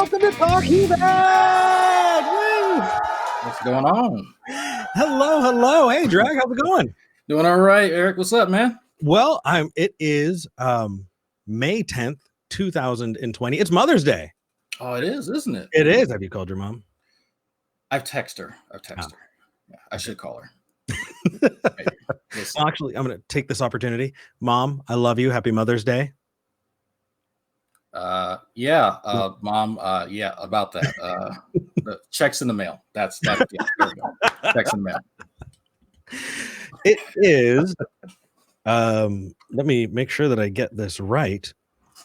welcome to Talk Heathen! Woo! What's going on? Hello. Hey, Drag, how's it going? Doing all right, Eric. What's up, man? Well, it is May 10th, 2020. It's Mother's Day. Oh, it is, isn't it? It is. Have you called your mom? I've texted her. her. Yeah, I should call her. Well, actually, I'm going to take this opportunity. Mom, I love you. Happy Mother's Day. Mom, yeah, about that. The checks in the mail. That's yeah, there we go. Checks in the mail. It is. Let me make sure that I get this right.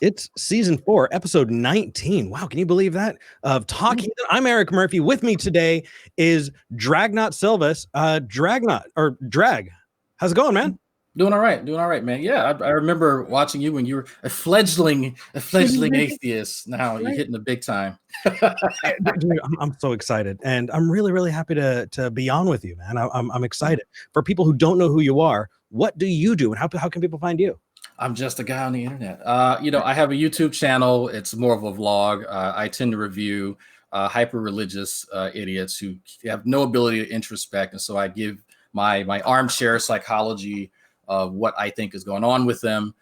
It's season 4, episode 19. Wow, can you believe that? Of Talk Heathen. I'm Eric Murphy. With me today is Dragnauct Sylvas. Drag. How's it going, man? Doing all right, man. Yeah, I remember watching you when you were a fledgling atheist. Now you're hitting the big time. Dude, I'm so excited, and I'm really happy to be on with you, man. I'm excited. For people who don't know who you are, what do you do, and how can people find you? I'm just a guy on the internet. I have a YouTube channel. It's more of a vlog. I tend to review hyper-religious idiots who have no ability to introspect, and so I give my armchair psychology of what I think is going on with them.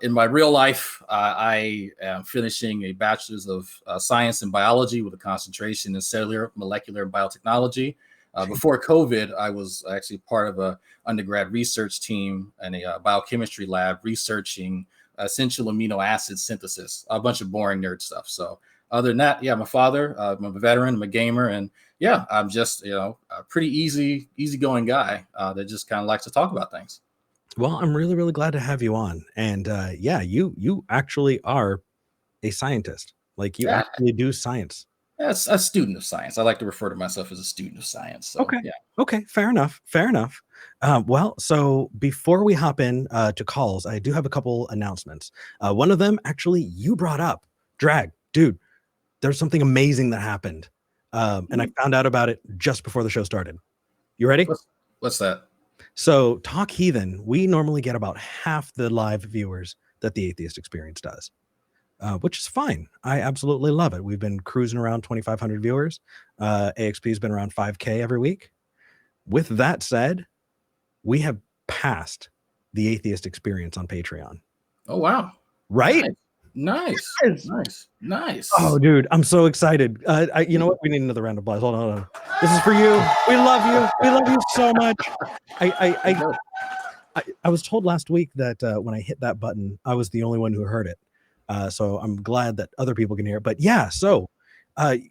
In my real life, I am finishing a bachelor's of science and biology with a concentration in cellular, molecular, and biotechnology. Before COVID, I was actually part of a undergrad research team in a biochemistry lab researching essential amino acid synthesis, a bunch of boring nerd stuff. So other than that, yeah, I'm a father, I'm a veteran, I'm a gamer, and yeah, I'm just, a pretty easygoing guy that just kind of likes to talk about things. Well, I'm really glad to have you on. And yeah, you actually are a scientist. Like you actually do science. That's a student of science. I like to refer to myself as a student of science. So, okay. Yeah. Okay. Fair enough. Well, so before we hop in to calls, I do have a couple announcements. One of them, actually, you brought up. Drag, dude, there's something amazing that happened. And I found out about it just before the show started. You ready? What's that? So Talk Heathen, we normally get about half the live viewers that the Atheist Experience does, which is fine. I absolutely love it. We've been cruising around 2,500 viewers. AXP has been around 5K every week. With that said, we have passed the Atheist Experience on Patreon. Oh, wow. Right? Nice. Oh, dude, I'm so excited. You know what? We need another round of applause. Hold on. This is for you. We love you. We love you so much. I was told last week that when I hit that button, I was the only one who heard it. So I'm glad that other people can hear it. But yeah, so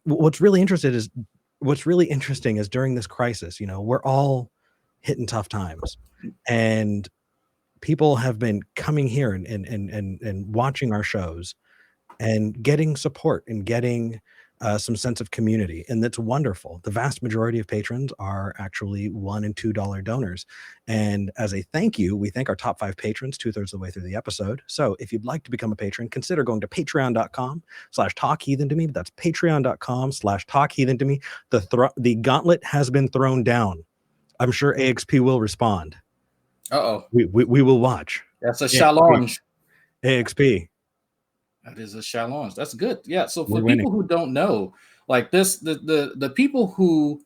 what's really interesting is during this crisis, we're all hitting tough times, and people have been coming here and watching our shows and getting support and getting some sense of community. And that's wonderful. The vast majority of patrons are actually $1 and $2 donors. And as a thank you, we thank our top 5 patrons 2/3 of the way through the episode. So if you'd like to become a patron, consider going to patreon.com/talkheathen-to-me. That's patreon.com/talkheathen-to-me. The gauntlet has been thrown down. I'm sure AXP will respond. Uh-oh. We will watch. That's a challenge. AXP. That is a challenge. That's good. Yeah. So for people who don't know, like this, the people who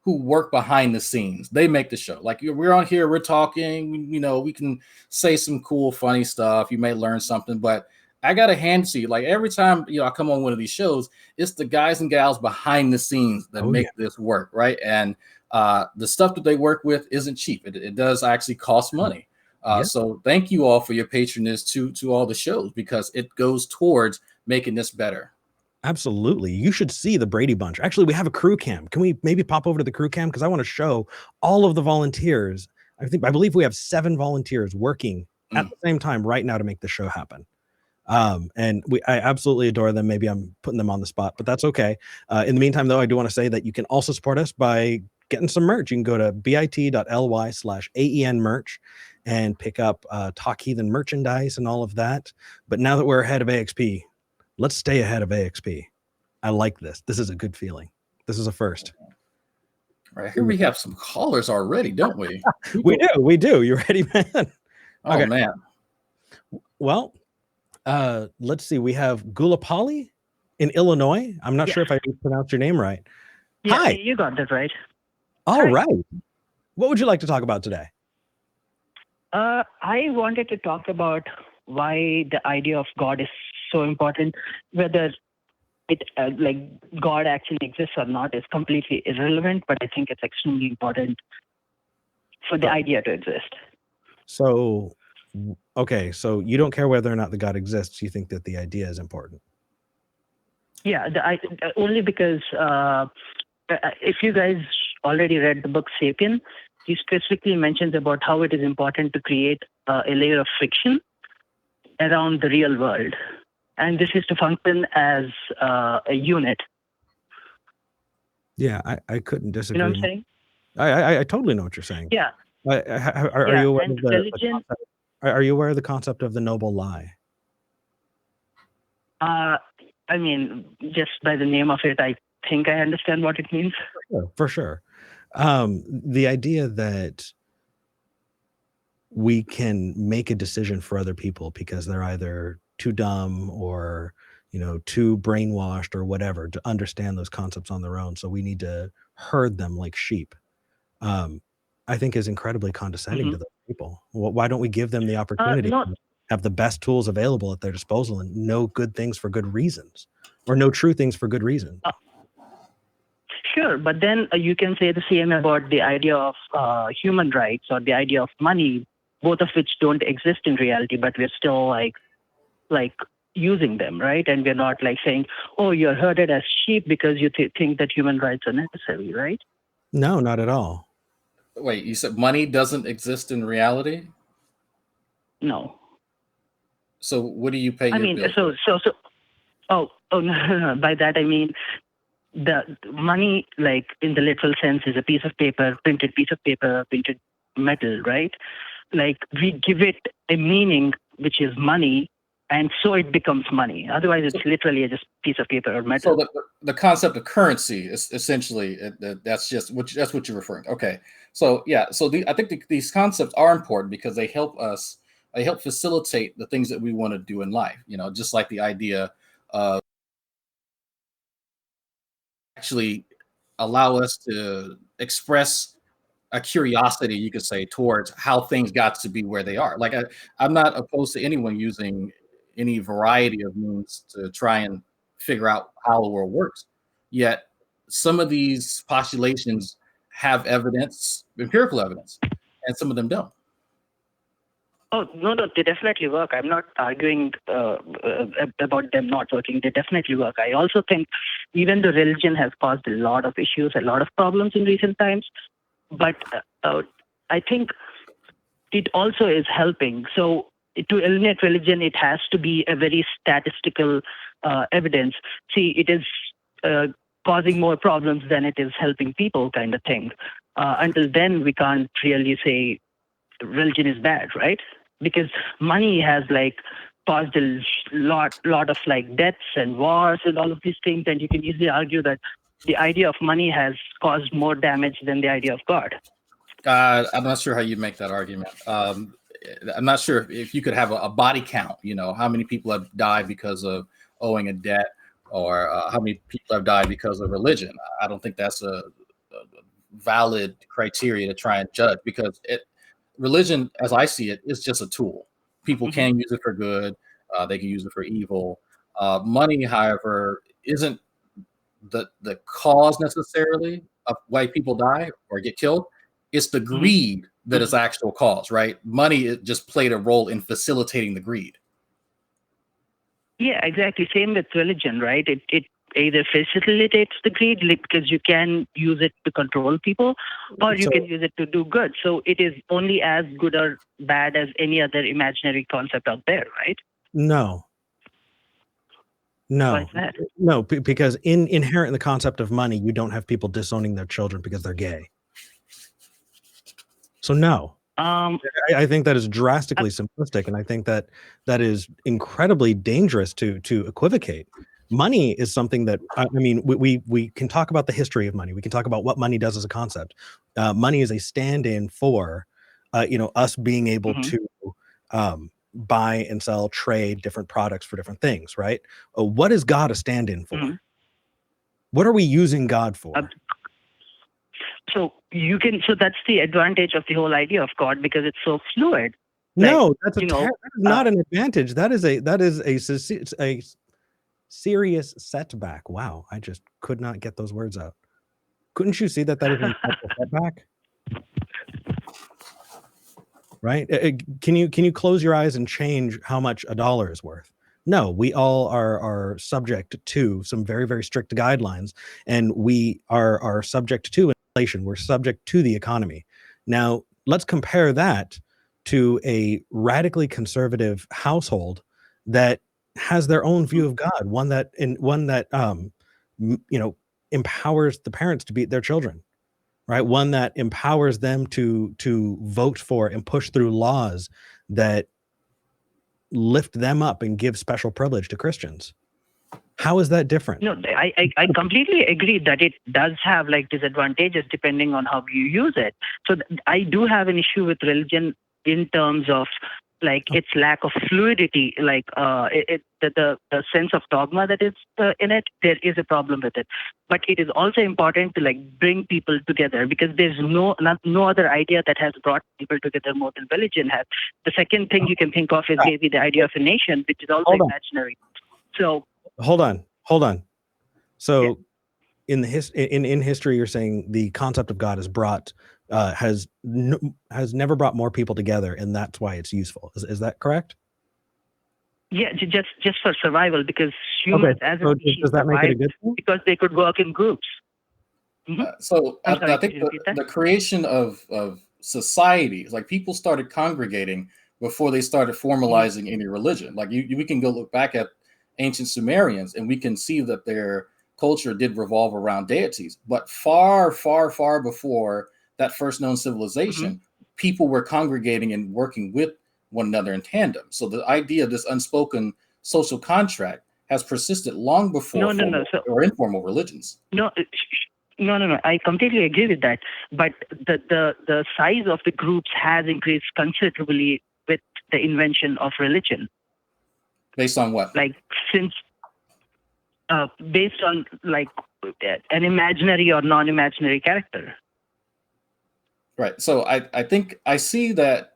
work behind the scenes, they make the show. Like we're on here, we're talking, we can say some cool, funny stuff. You may learn something, but I got to hand to you, like every time, I come on one of these shows, it's the guys and gals behind the scenes that make this work. Right. And the stuff that they work with isn't cheap. It does actually cost money. So thank you all for your patronage to all the shows, because it goes towards making this better. Absolutely. You should see the Brady Bunch. Actually, we have a crew cam. Can we maybe pop over to the crew cam? Because I want to show all of the volunteers. I believe we have 7 volunteers working at the same time right now to make the show happen. And I absolutely adore them. Maybe I'm putting them on the spot, but that's okay. In the meantime, though, I do want to say that you can also support us by getting some merch. You can go to bit.ly/AEN merch and pick up Talk Heathen merchandise and all of that. But now that we're ahead of AXP, let's stay ahead of AXP. I like this. This is a good feeling. This is a first. Right here we have some callers already, don't we? We do. You ready, man? Oh, man. Well, let's see. We have Gullapalli. in Illinois. I'm not sure if I pronounced your name right. Yeah, Hi. you got that right. All right. What would you like to talk about today? I wanted to talk about why the idea of God is so important. Whether it like God actually exists or not is completely irrelevant, but I think it's extremely important for the idea to exist. So, okay, so you don't care whether or not the God exists. You think that the idea is important. Yeah, only because if you guys already read the book Sapien, he specifically mentions about how it is important to create a layer of friction around the real world. And this is to function as a unit. Yeah, I couldn't disagree. You know what I'm saying? I totally know what you're saying. Yeah. Are you aware of religion? Are you aware of the concept of the noble lie? I mean, just by the name of it, I think I understand what it means. For sure. The idea that we can make a decision for other people because they're either too dumb or, you know, too brainwashed or whatever to understand those concepts on their own. So we need to herd them like sheep. I think is incredibly condescending to those people. Why don't we give them the opportunity to have the best tools available at their disposal and know good things for good reasons, or know true things for good reason? Sure, but then you can say the same about the idea of human rights or the idea of money, both of which don't exist in reality, but we're still like using them, right? And we're not like saying, oh, you're herded as sheep because you think that human rights are necessary, right? No, not at all. Wait, you said money doesn't exist in reality? No. So what do you pay your bill? Oh no. By that I mean the money, like in the literal sense, is a piece of paper, printed metal, right? Like we give it a meaning, which is money, and so it becomes money. Otherwise, it's literally just a piece of paper or metal. So the concept of currency is essentially that's what you're referring to. Okay, so yeah, so I think these concepts are important because they help us. They help facilitate the things that we want to do in life. You know, just like the idea of actually allow us to express a curiosity, you could say, towards how things got to be where they are. Like I'm not opposed to anyone using any variety of means to try and figure out how the world works. Yet some of these postulations have evidence, empirical evidence, and some of them don't. Oh, no, they definitely work. I'm not arguing about them not working. They definitely work. I also think even though religion has caused a lot of issues, a lot of problems in recent times, but I think it also is helping. So to eliminate religion, it has to be a very statistical evidence. See, it is causing more problems than it is helping people, kind of thing. Until then, we can't really say religion is bad, right? Because money has like caused a lot of like deaths and wars and all of these things, and you can easily argue that the idea of money has caused more damage than the idea of God. I'm not sure how you make that argument. I'm not sure if you could have a body count, you know, how many people have died because of owing a debt, or how many people have died because of religion. I don't think that's a valid criteria to try and judge, because religion, as I see it, is just a tool. People can use it for good. They can use it for evil. Money, however, isn't the cause necessarily of why people die or get killed. It's the greed that is actual cause, right? Money just played a role in facilitating the greed. Yeah, exactly. Same with religion, right? It either facilitates the greed because you can use it to control people, or you can use it to do good. So it is only as good or bad as any other imaginary concept out there, right? No, because inherent in the concept of money, you don't have people disowning their children because they're gay. So no. I think that is drastically simplistic, and I think that is incredibly dangerous to equivocate. Money is something that, I mean, we can talk about the history of money. We can talk about what money does as a concept. Money is a stand-in for, us being able to buy and sell, trade different products for different things, right? What is God a stand-in for? Mhm. What are we using God for? So that's the advantage of the whole idea of God, because it's so fluid. No, that's you know, that is not an advantage. That is a serious setback. Wow, I just could not get those words out. Couldn't you see that is a setback? Right? Can you close your eyes and change how much a dollar is worth? No, we all are subject to some very, very strict guidelines, and we are subject to inflation. We're subject to the economy. Now, let's compare that to a radically conservative household that has their own view of God, one that empowers the parents to beat their children, right? One that empowers them to vote for and push through laws that lift them up and give special privilege to Christians. How is that different? No, I completely agree that it does have like disadvantages depending on how you use it. So I do have an issue with religion in terms of like its lack of fluidity, like the sense of dogma that is in it. There is a problem with it, but it is also important to like bring people together, because there's no other idea that has brought people together more than religion has. The second thing you can think of is maybe the idea of a nation, which is also imaginary. So hold on. So in history, you're saying the concept of God has never brought more people together, and that's why it's useful. Is that correct? Yeah, just for survival, because humans as a species does that make it a good thing? because they could work in groups. Mm-hmm. I think the creation of societies, like people started congregating before they started formalizing any religion. Like we can go look back at ancient Sumerians, and we can see that their culture did revolve around deities. But far, far, far before that first known civilization, people were congregating and working with one another in tandem. So the idea of this unspoken social contract has persisted long before or informal religions. No. I completely agree with that. But the size of the groups has increased considerably with the invention of religion. Based on what? Like based on like an imaginary or non-imaginary character. Right. So I think I see that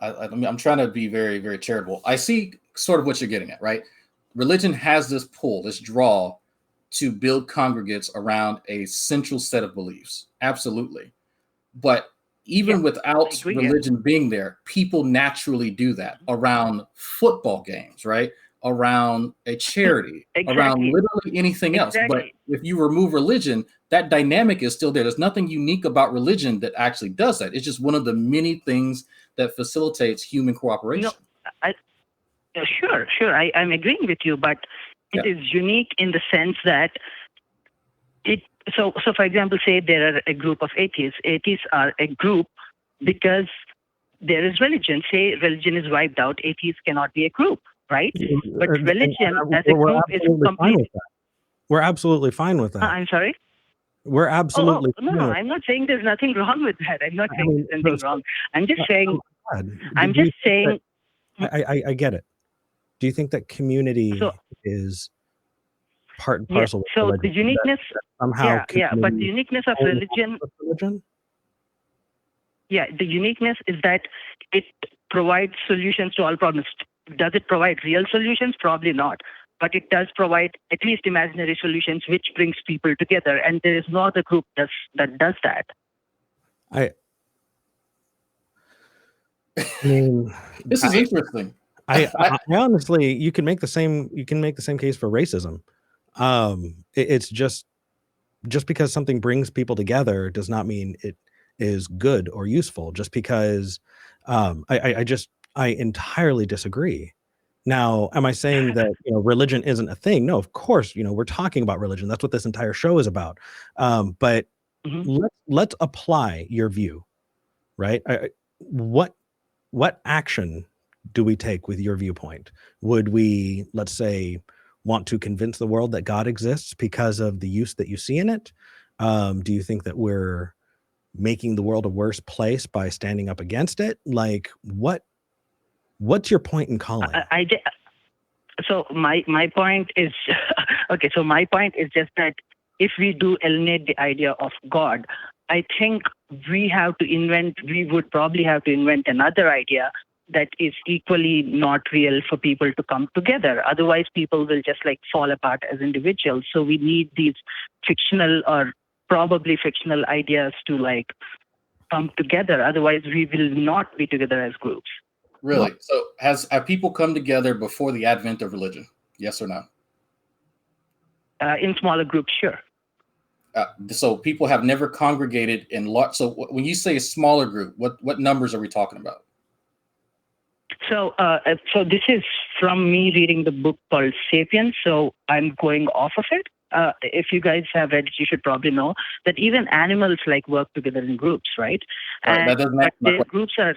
I'm trying to be very, very charitable. I see sort of what you're getting at, right? Religion has this pull, this draw to build congregates around a central set of beliefs. Absolutely. But even without religion being there, people naturally do that around football games, right? Around a charity, around literally anything else. But if you remove religion, that dynamic is still there. There's nothing unique about religion that actually does that. It's just one of the many things that facilitates human cooperation. Sure. I'm agreeing with you, but it is unique in the sense that so for example, say there are a group of atheists. Atheists are a group because there is religion. Say religion is wiped out, atheists cannot be a group, right? But religion as a group is complete. We're absolutely fine with that. I'm sorry? We're absolutely no, I'm not saying there's nothing wrong with that. I'm not saying there's anything wrong. I'm just saying I get it. Do you think that community is part and parcel? So the uniqueness, but the uniqueness of religion. Yeah, the uniqueness is that it provides solutions to all problems. Does it provide real solutions? Probably not. But it does provide at least imaginary solutions, which brings people together. And there is no other group that does that. I mean, this is interesting. I honestly, you can make the same case for racism. It's just because something brings people together does not mean it is good or useful. Just because I entirely disagree. Now, am I saying that religion isn't a thing? No, of course. We're talking about religion. That's what this entire show is about. But let's apply your view, right? What action do we take with your viewpoint? Would we, let's say, want to convince the world that God exists because of the use that you see in it? Do you think that we're making the world a worse place by standing up against it? Like, what What's your point in calling? So my point is okay. So my point is just that if we do eliminate the idea of God, I think we would probably have to invent another idea that is equally not real for people to come together. Otherwise, people will just like fall apart as individuals. So we need these fictional or probably fictional ideas to like come together. Otherwise, we will not be together as groups. Really? So have people come together before the advent of religion? Yes or no? In smaller groups, sure. So people have never congregated in large. So when you say a smaller group, what numbers are we talking about? So this is from me reading the book called *Sapiens*. So I'm going off of it. If you guys have read it, you should probably know that even animals like work together in groups, right? Right, that doesn't answer my question. Groups are.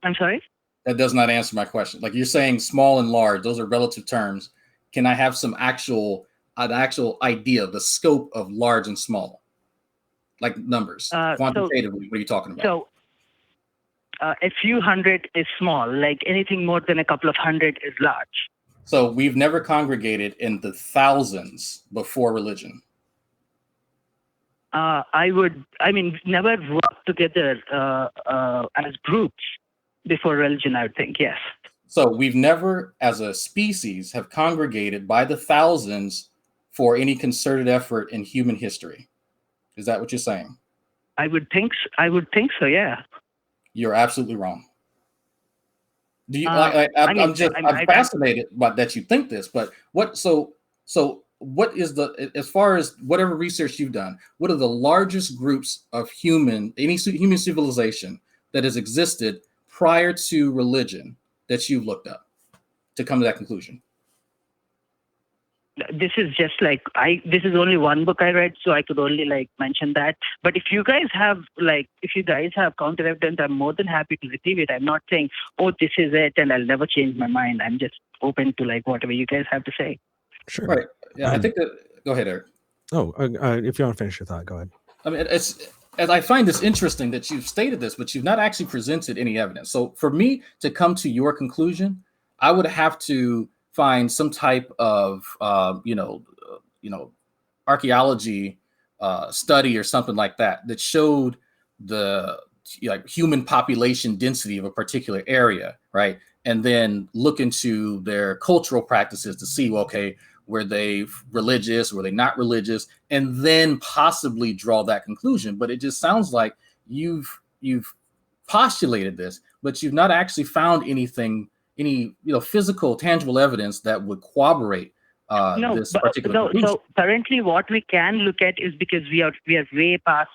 I'm sorry? That does not answer my question. Like you're saying small and large, those are relative terms. Can I have an actual idea of the scope of large and small? Like numbers, quantitatively, what are you talking about? So a few hundred is small, like anything more than a couple of hundred is large. So we've never congregated in the thousands before religion. Never worked together as groups before religion, I would think, yes. So we've never, as a species, have congregated by the thousands for any concerted effort in human history. Is that what you're saying? I would think so, yeah. You're absolutely wrong. Do you? I'm fascinated by that you think this, but what? So what is as far as whatever research you've done, what are the largest groups of human civilization that has existed prior to religion that you've looked up to come to that conclusion? This is just like this is only one book I read, so I could only like mention that. But if you guys have counter evidence, I'm more than happy to receive it. I'm not saying, oh, this is it, and I'll never change my mind. I'm just open to like whatever you guys have to say. Sure. Right. Yeah, I think that. Go ahead, Eric. If you want to finish your thought, go ahead. I mean, as I find this interesting that you've stated this, but you've not actually presented any evidence. So for me to come to your conclusion, I would have to find some type of archaeology study or something like that showed the human population density of a particular area, right? And then look into their cultural practices to see, okay, were they religious, were they not religious, and then possibly draw that conclusion. But it just sounds like you've postulated this, but you've not actually found any physical, tangible evidence that would corroborate this particular conclusion. So currently, what we can look at is because we are way past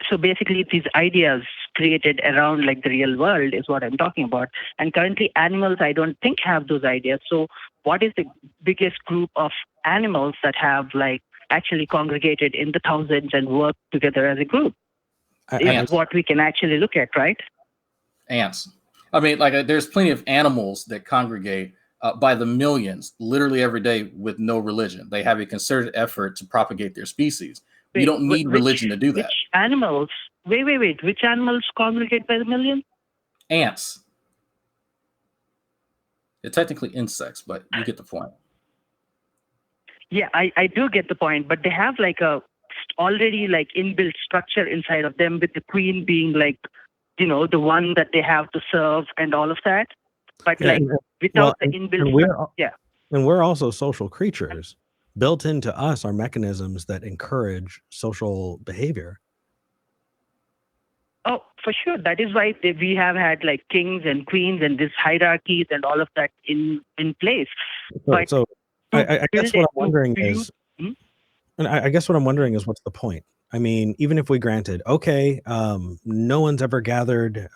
so basically these ideas created around like the real world is what I'm talking about. And currently, animals I don't think have those ideas. So what is the biggest group of animals that have like actually congregated in the thousands and work together as a group? Is what we can actually look at, right? Ants. I mean, there's plenty of animals that congregate by the millions, literally every day with no religion. They have a concerted effort to propagate their species. You don't need religion to do that. Which animals? Wait. Which animals congregate by the million? Ants. They're technically insects, but you get the point. Yeah, I do get the point, but they have like a already like inbuilt structure inside of them, with the queen being like, the one that they have to serve and all of that. But without the inbuilt, and we're also social creatures. Built into us are mechanisms that encourage social behavior. Oh, for sure. That is why we have had like kings and queens and these hierarchies and all of that in place. I guess what I'm wondering is, and I guess what I'm wondering is, what's the point? I mean, even if we granted, okay, no one's ever gathered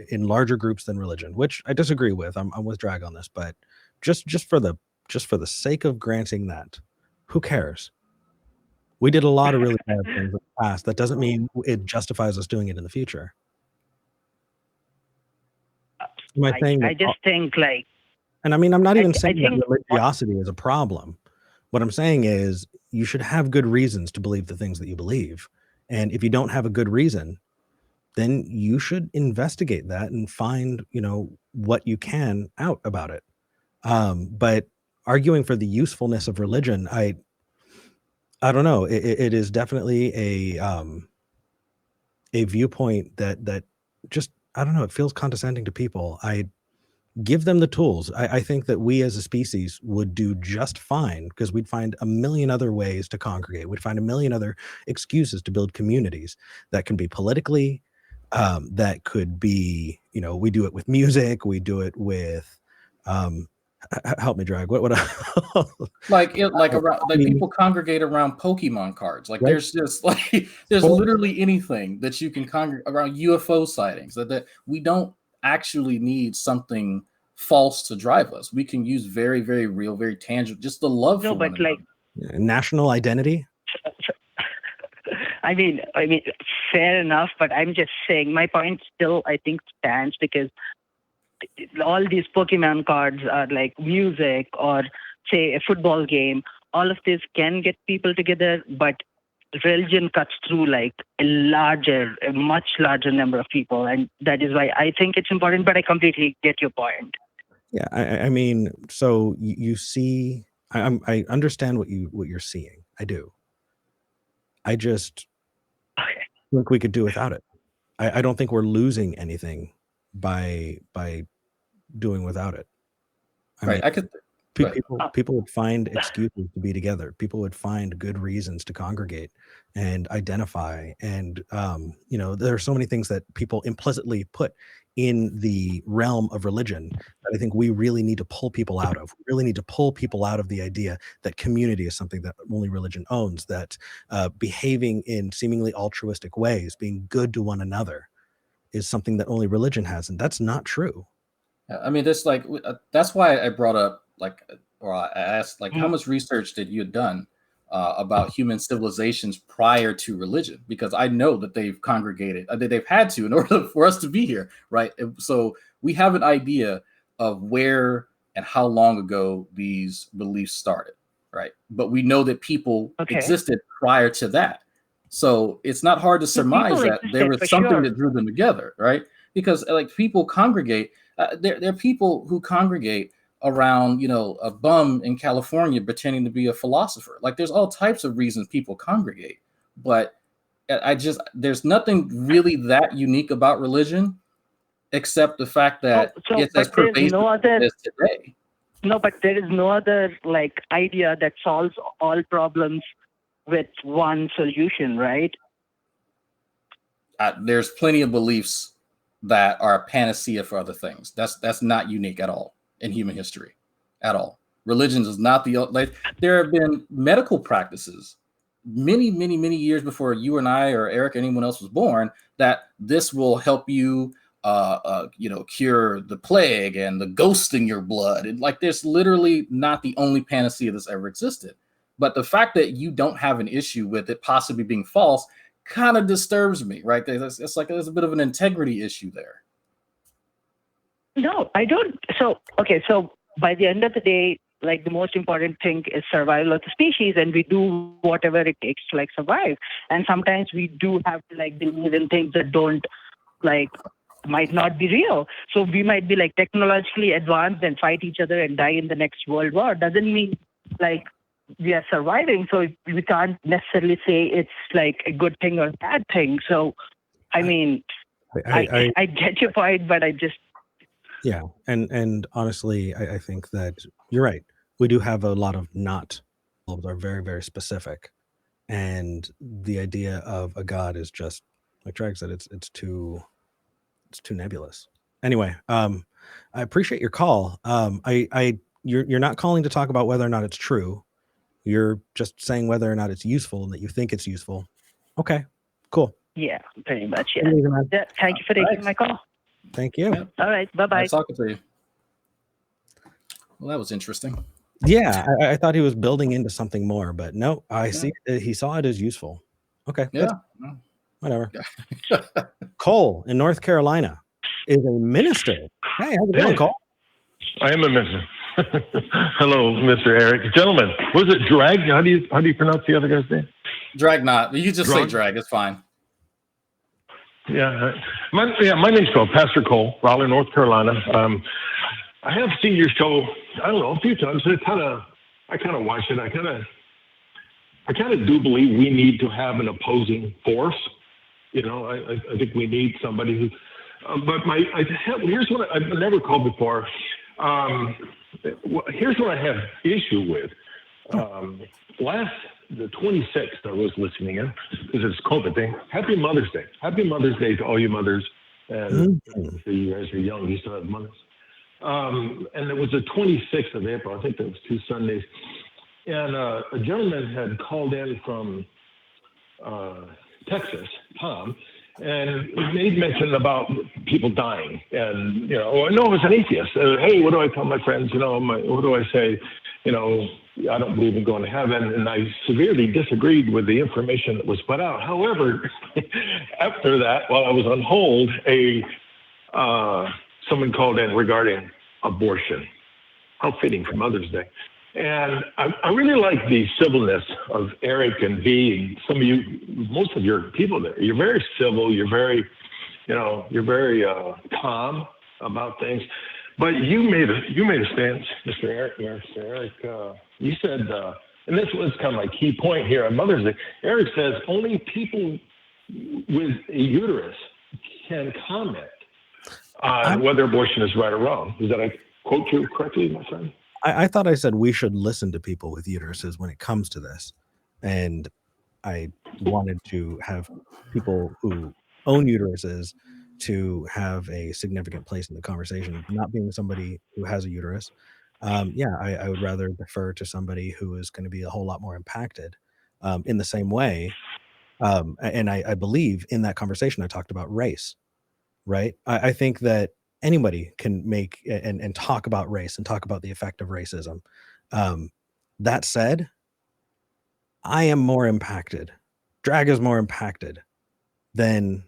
in larger groups than religion, which I disagree with. I'm with Drag on this, but just for the sake of granting that, who cares? We did a lot of really bad things in the past. That doesn't mean it justifies us doing it in the future. I just think like, and I mean, I'm not even saying that religiosity is a problem. What I'm saying is you should have good reasons to believe the things that you believe. And if you don't have a good reason, then you should investigate that and find, what you can out about it. But arguing for the usefulness of religion, I don't know. It is definitely a viewpoint that just, I don't know, it feels condescending to people. I give them the tools. I think that we as a species would do just fine because we'd find a million other ways to congregate. We'd find a million other excuses to build communities that can be politically, that could be, we do it with music, we do it with, help me, Drag. What people congregate around Pokemon cards. Like, right? there's literally anything that you can congregate around. UFO sightings. That we don't actually need something false to drive us. We can use very, very real, very tangible, just the love for one another. National identity. I mean, fair enough, but I'm just saying my point still, I think, stands, because all these Pokemon cards are like music or, say, a football game. All of this can get people together, but religion cuts through like a much larger number of people, and that is why I think it's important. But I completely get your point. Yeah, I mean, so you see, I understand what you're seeing. I do. I just think we could do without it. I don't think we're losing anything by doing without it. People would find excuses to be together. People would find good reasons to congregate and identify. And there are so many things that people implicitly put in the realm of religion that I think we really need to pull people out of. We really need to pull people out of the idea that community is something that only religion owns, that behaving in seemingly altruistic ways, being good to one another, is something that only religion has. And that's not true. I mean, that's why I brought up, I asked, how much research that you had done about human civilizations prior to religion, because I know that they've congregated, that they've had to in order for us to be here, right? So we have an idea of where and how long ago these beliefs started, right? But we know that people existed prior to that. So it's not hard to surmise that there was something that drew them together, right? Because people congregate, there are people who congregate around, a bum in California pretending to be a philosopher. There's all types of reasons people congregate, but there's nothing really that unique about religion, except the fact that it's as pervasive as today. No, but there is no other idea that solves all problems with one solution, right? There's plenty of beliefs that are a panacea for other things. That's not unique at all in human history, at all. Religions is not there have been medical practices many, many, many years before you and I or Eric or anyone else was born, that this will help you, cure the plague and the ghost in your blood. And there's literally not the only panacea that's ever existed. But the fact that you don't have an issue with it possibly being false kind of disturbs me, right? It's there's a bit of an integrity issue there. No, I don't. So by the end of the day, the most important thing is survival of the species, and we do whatever it takes to survive. And sometimes we do have to believe in things that don't might not be real. So we might be technologically advanced and fight each other and die in the next world war. Doesn't mean we are surviving. So we can't necessarily say it's a good thing or a bad thing. So I mean, I get your point, but I just. Yeah. And honestly, I think that you're right. We do have a lot of not are very, very specific. And the idea of a God is just, like Drag said, it's too nebulous. Anyway, I appreciate your call. You're not calling to talk about whether or not it's true. You're just saying whether or not it's useful and that you think it's useful. Okay, cool. Yeah, pretty much. Yeah. Thank you for taking my call. Thank you. Yep. All right. Bye-bye. Nice talking to you. Well, that was interesting. Yeah, I thought he was building into something more, but no, see he saw it as useful. Okay. Yeah. Whatever. Cole in North Carolina is a minister. Hey, how's it going, Cole? I am a minister. Hello, Mr. Eric. Gentlemen, was it Drag? How do you pronounce the other guy's name? Dragnauct. You just say Drag. It's fine. Yeah. My name's Cole, Pastor Cole, Raleigh, North Carolina. I have seen your show, I don't know, a few times. I kind of watch it. I kind of do believe we need to have an opposing force. You know, I think we need somebody who, here's what I've never called before. Here's what I have issue with. The 26th, I was listening in because it's COVID thing. Happy Mother's Day. Happy Mother's Day to all you mothers. And you guys are young, you still have mothers. And it was the 26th of April. I think that was 2 Sundays. And a gentleman had called in from Texas, Tom, and he made mention about people dying. And, you know, no, it was an atheist. Hey, what do I tell my friends? You know, what do I say? You know, I don't believe in going to heaven. And I severely disagreed with the information that was put out. However, after that, while I was on hold, someone called in regarding abortion. How fitting for Mother's Day. And I really like the civilness of Eric and V and some of you, most of your people there. You're very civil. You're very, you're very calm about things. But you made a stance, Mr. Eric. You said, and this was kind of my key point here on Mother's Day. Eric says only people with a uterus can comment on whether abortion is right or wrong. Did I quote you correctly, my friend? I thought I said we should listen to people with uteruses when it comes to this. And I wanted to have people who own uteruses to have a significant place in the conversation. Not being somebody who has a uterus, I would rather defer to somebody who is going to be a whole lot more impacted in the same way. And I believe in that conversation I talked about race, right? I think that anybody can make and talk about race and talk about the effect of racism. That said, I am more impacted. Drag is more impacted than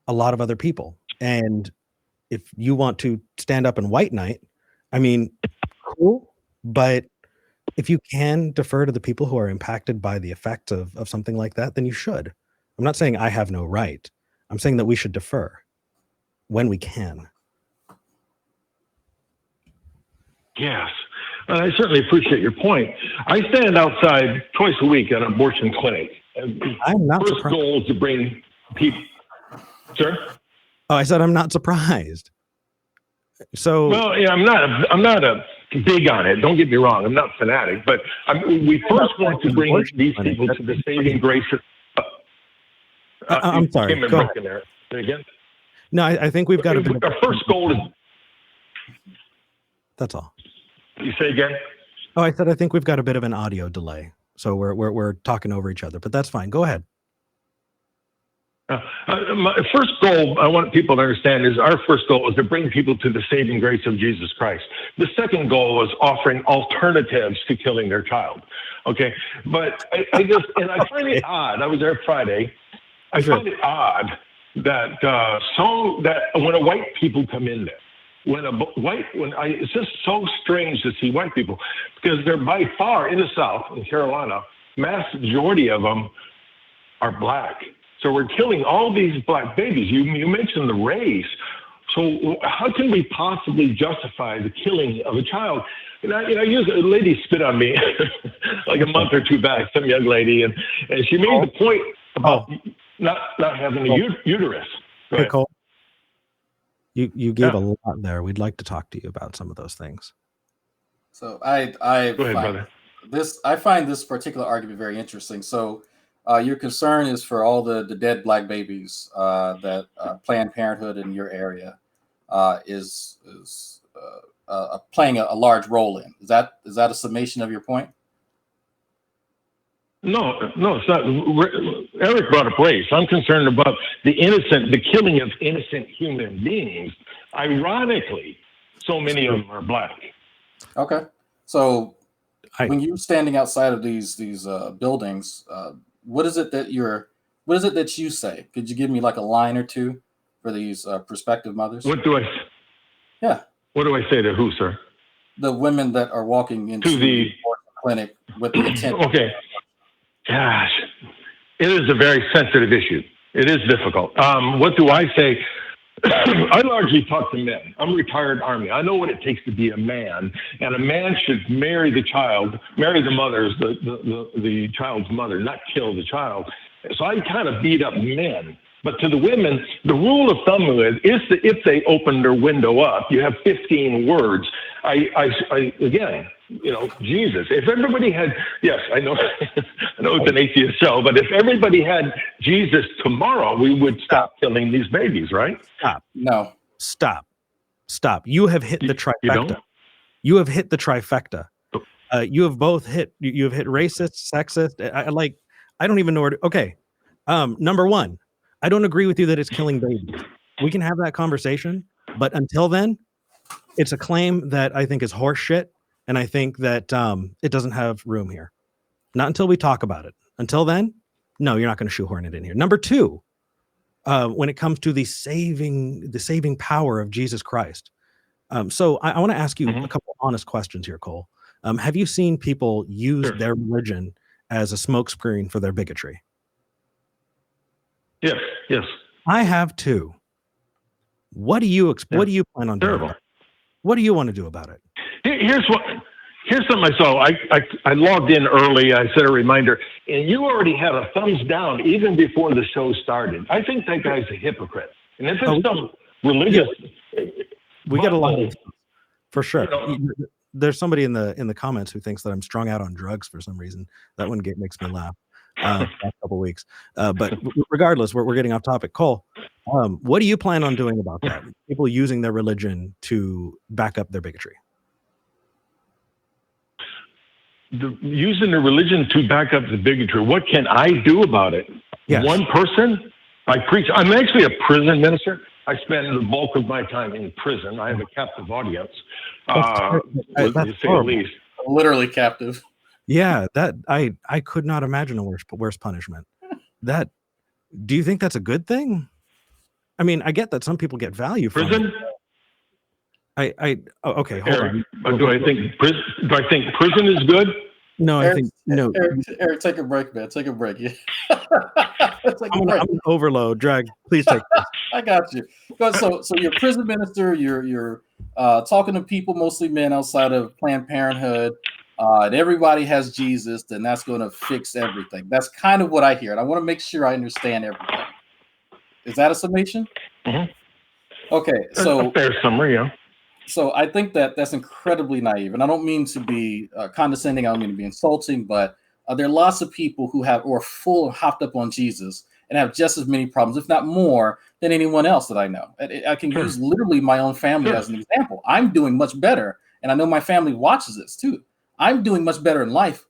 a lot of other people. And if you want to stand up and white knight, I mean, cool. But if you can defer to the people who are impacted by the effects of something like that, then you should. I'm not saying I have no right. I'm saying that we should defer when we can. Yes, I certainly appreciate your point. I stand outside twice a week at an abortion clinic. I'm not First surprised. goal is to bring people. Sir? Oh, I said I'm not surprised. So well, yeah, I'm not a big on it. Don't get me wrong. I'm not fanatic, but we first want to bring these people to the saving grace. I'm sorry. Go ahead. There. Say again? No, I think we've got a bit. Our first goal is. That's all. You say again? Oh, I said I think we've got a bit of an audio delay, so we're talking over each other. But that's fine. Go ahead. My first goal I want people to understand is our first goal is to bring people to the saving grace of Jesus Christ. The second goal was offering alternatives to killing their child. Okay, but I just and I find it odd. I was there Friday. I find it odd that when white people come in there, it's just so strange to see white people because they're by far in the South in Carolina. Mass majority of them are black. So we're killing all these black babies. You mentioned the race. So how can we possibly justify the killing of a child? And I used a lady spit on me like a month or two back, some young lady, and she made the point about not having a uterus. Hey, Cole, you gave a lot there. We'd like to talk to you about some of those things. So Go ahead, brother. I find this particular argument very interesting. So your concern is for all the dead black babies that Planned Parenthood in your area is playing a large role in. Is that a summation of your point? No, it's not. Eric brought up race. I'm concerned about the killing of innocent human beings. Ironically, so many of them are black. Okay, so when you're standing outside of these buildings, what is it that you say? Could you give me like a line or two for these prospective mothers? What do I? Yeah. What do I say to who, sir? The women that are walking into the clinic with the intent. Okay. Gosh, it is a very sensitive issue. It is difficult. What do I say? I largely talk to men. I'm a retired Army. I know what it takes to be a man, and a man should marry the child, marry the mother's, the child's mother, not kill the child. So I kind of beat up men. But to the women, the rule of thumb is that if they open their window up, you have 15 words. Again, Jesus. If everybody had, yes, I know it's an atheist show, but if everybody had Jesus tomorrow, we would stop killing these babies, right? Stop. No. Stop. You have hit the trifecta. You have hit the trifecta. You have both hit. You have hit racist, sexist. I don't even know where to. Okay. Number one, I don't agree with you that it's killing babies. We can have that conversation, but until then, it's a claim that I think is horse shit, and I think that it doesn't have room here. Not until we talk about it. Until then, no, you're not going to shoehorn it in here. Number two, when it comes to the saving power of Jesus Christ. So I want to ask you a couple honest questions here, Cole. Have you seen people use their religion as a smokescreen for their bigotry? Yes. I have too. What do you plan on doing? What do you want to do about it? Here's something I saw. I logged in early. I set a reminder, and you already had a thumbs down even before the show started. I think that guy's a hypocrite. And if it's some religious, we get a lot of, for sure. There's somebody in the comments who thinks that I'm strung out on drugs for some reason. That one makes me laugh. Last couple weeks, but regardless, we're getting off topic. Cole, what do you plan on doing about that? People using their religion to back up their bigotry. Using the religion to back up the bigotry. What can I do about it? Yes. One person. I preach. I'm actually a prison minister. I spend the bulk of my time in prison. I have a captive audience. That's to say the least. Literally captive. Yeah, that I could not imagine a worse punishment. Do you think that's a good thing? I mean, I get that some people get value from prison. Okay, hold on. Do I think prison is good? No, Eric, I think no. Eric, take a break, man. Take a break. I'm gonna overload. Drag, please take this. I got you. So you're a prison minister. You're talking to people, mostly men, outside of Planned Parenthood. And everybody has Jesus, then that's going to fix everything. That's kind of what I hear. And I want to make sure I understand everything. Is that a summation? Mm-hmm. Okay. So a fair summary, yeah. So I think that's incredibly naive. And I don't mean to be condescending. I don't mean to be insulting, but there are lots of people who are full hopped up on Jesus and have just as many problems, if not more, than anyone else that I know. I can use literally my own family as an example. I'm doing much better. And I know my family watches this too. I'm doing much better in life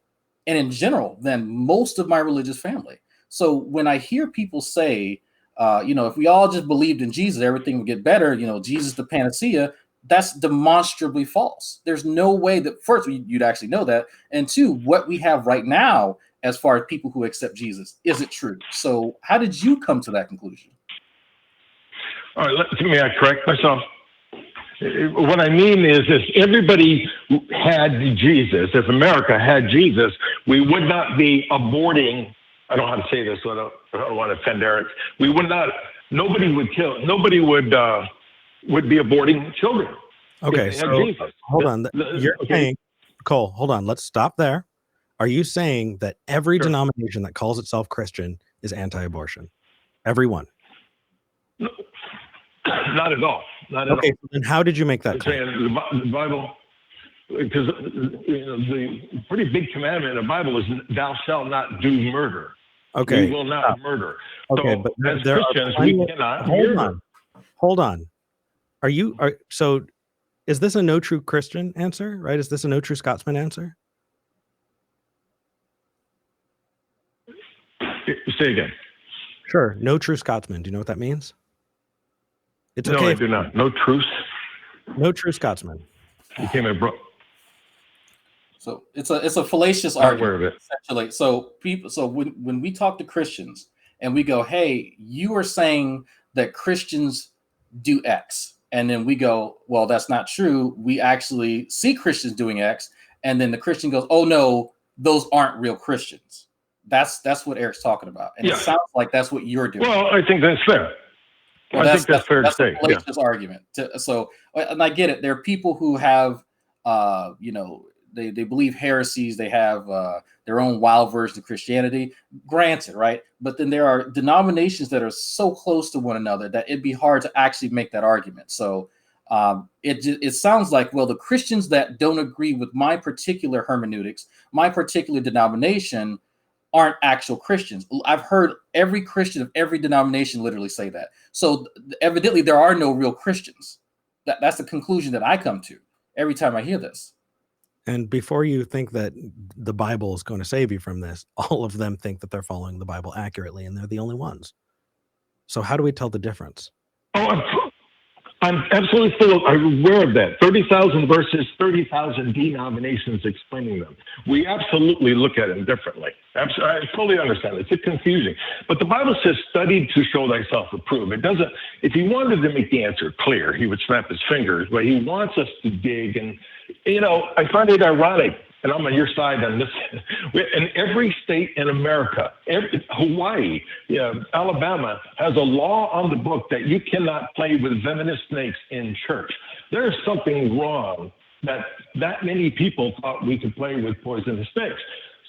and in general than most of my religious family. So when I hear people say, if we all just believed in Jesus, everything would get better, Jesus the panacea, that's demonstrably false. There's no way that, first, you'd actually know that. And two, what we have right now, as far as people who accept Jesus, is it true? So how did you come to that conclusion? All right, let me correct myself. What I mean is, if everybody had Jesus, if America had Jesus, we would not be aborting. I don't know how to say this, so I don't want to offend Eric. Nobody would be aborting children. Okay, so hold on. You're saying, Cole, hold on. Let's stop there. Are you saying that every denomination that calls itself Christian is anti-abortion? Everyone? No, not at all. Not at all. Okay, so then how did you make that claim? The Bible, because the pretty big commandment in the Bible is thou shalt not do murder. Okay. We will not murder. Okay, so but as there Christians, are we cannot murder. Hold on. So is this a no true Christian answer, right? Is this a no true Scotsman answer? Say again. Sure. No true Scotsman. Do you know what that means? It's okay. No, I do not. No truce. No true Scotsman. Became a bro. So it's a fallacious argument, essentially. So when we talk to Christians and we go, hey, you are saying that Christians do X, and then we go, well, that's not true. We actually see Christians doing X, and then the Christian goes, oh no, those aren't real Christians. That's what Eric's talking about, and it sounds like that's what you're doing. Well, I think that's fair. Well, I think that's fair to say. That's a argument. So, and I get it. There are people who have, they believe heresies. They have their own wild version of Christianity. Granted, right? But then there are denominations that are so close to one another that it'd be hard to actually make that argument. So it sounds like, well, the Christians that don't agree with my particular hermeneutics, my particular denomination, aren't actual Christians. I've heard every Christian of every denomination literally say that. So evidently there are no real Christians. That's the conclusion that I come to every time I hear this. And before you think that the Bible is going to save you from this, all of them think that they're following the Bible accurately, and they're the only ones. So how do we tell the difference? Oh, I'm absolutely aware of that. 30,000 verses, 30,000 denominations explaining them. We absolutely look at them differently. I totally understand. It's confusing. But the Bible says, study to show thyself approved. It doesn't, if he wanted to make the answer clear, he would snap his fingers, but he wants us to dig. And, I find it ironic, and I'm on your side on this. In every state in America, Hawaii, Alabama has a law on the book that you cannot play with venomous snakes in church. There's something wrong that many people thought we could play with poisonous snakes.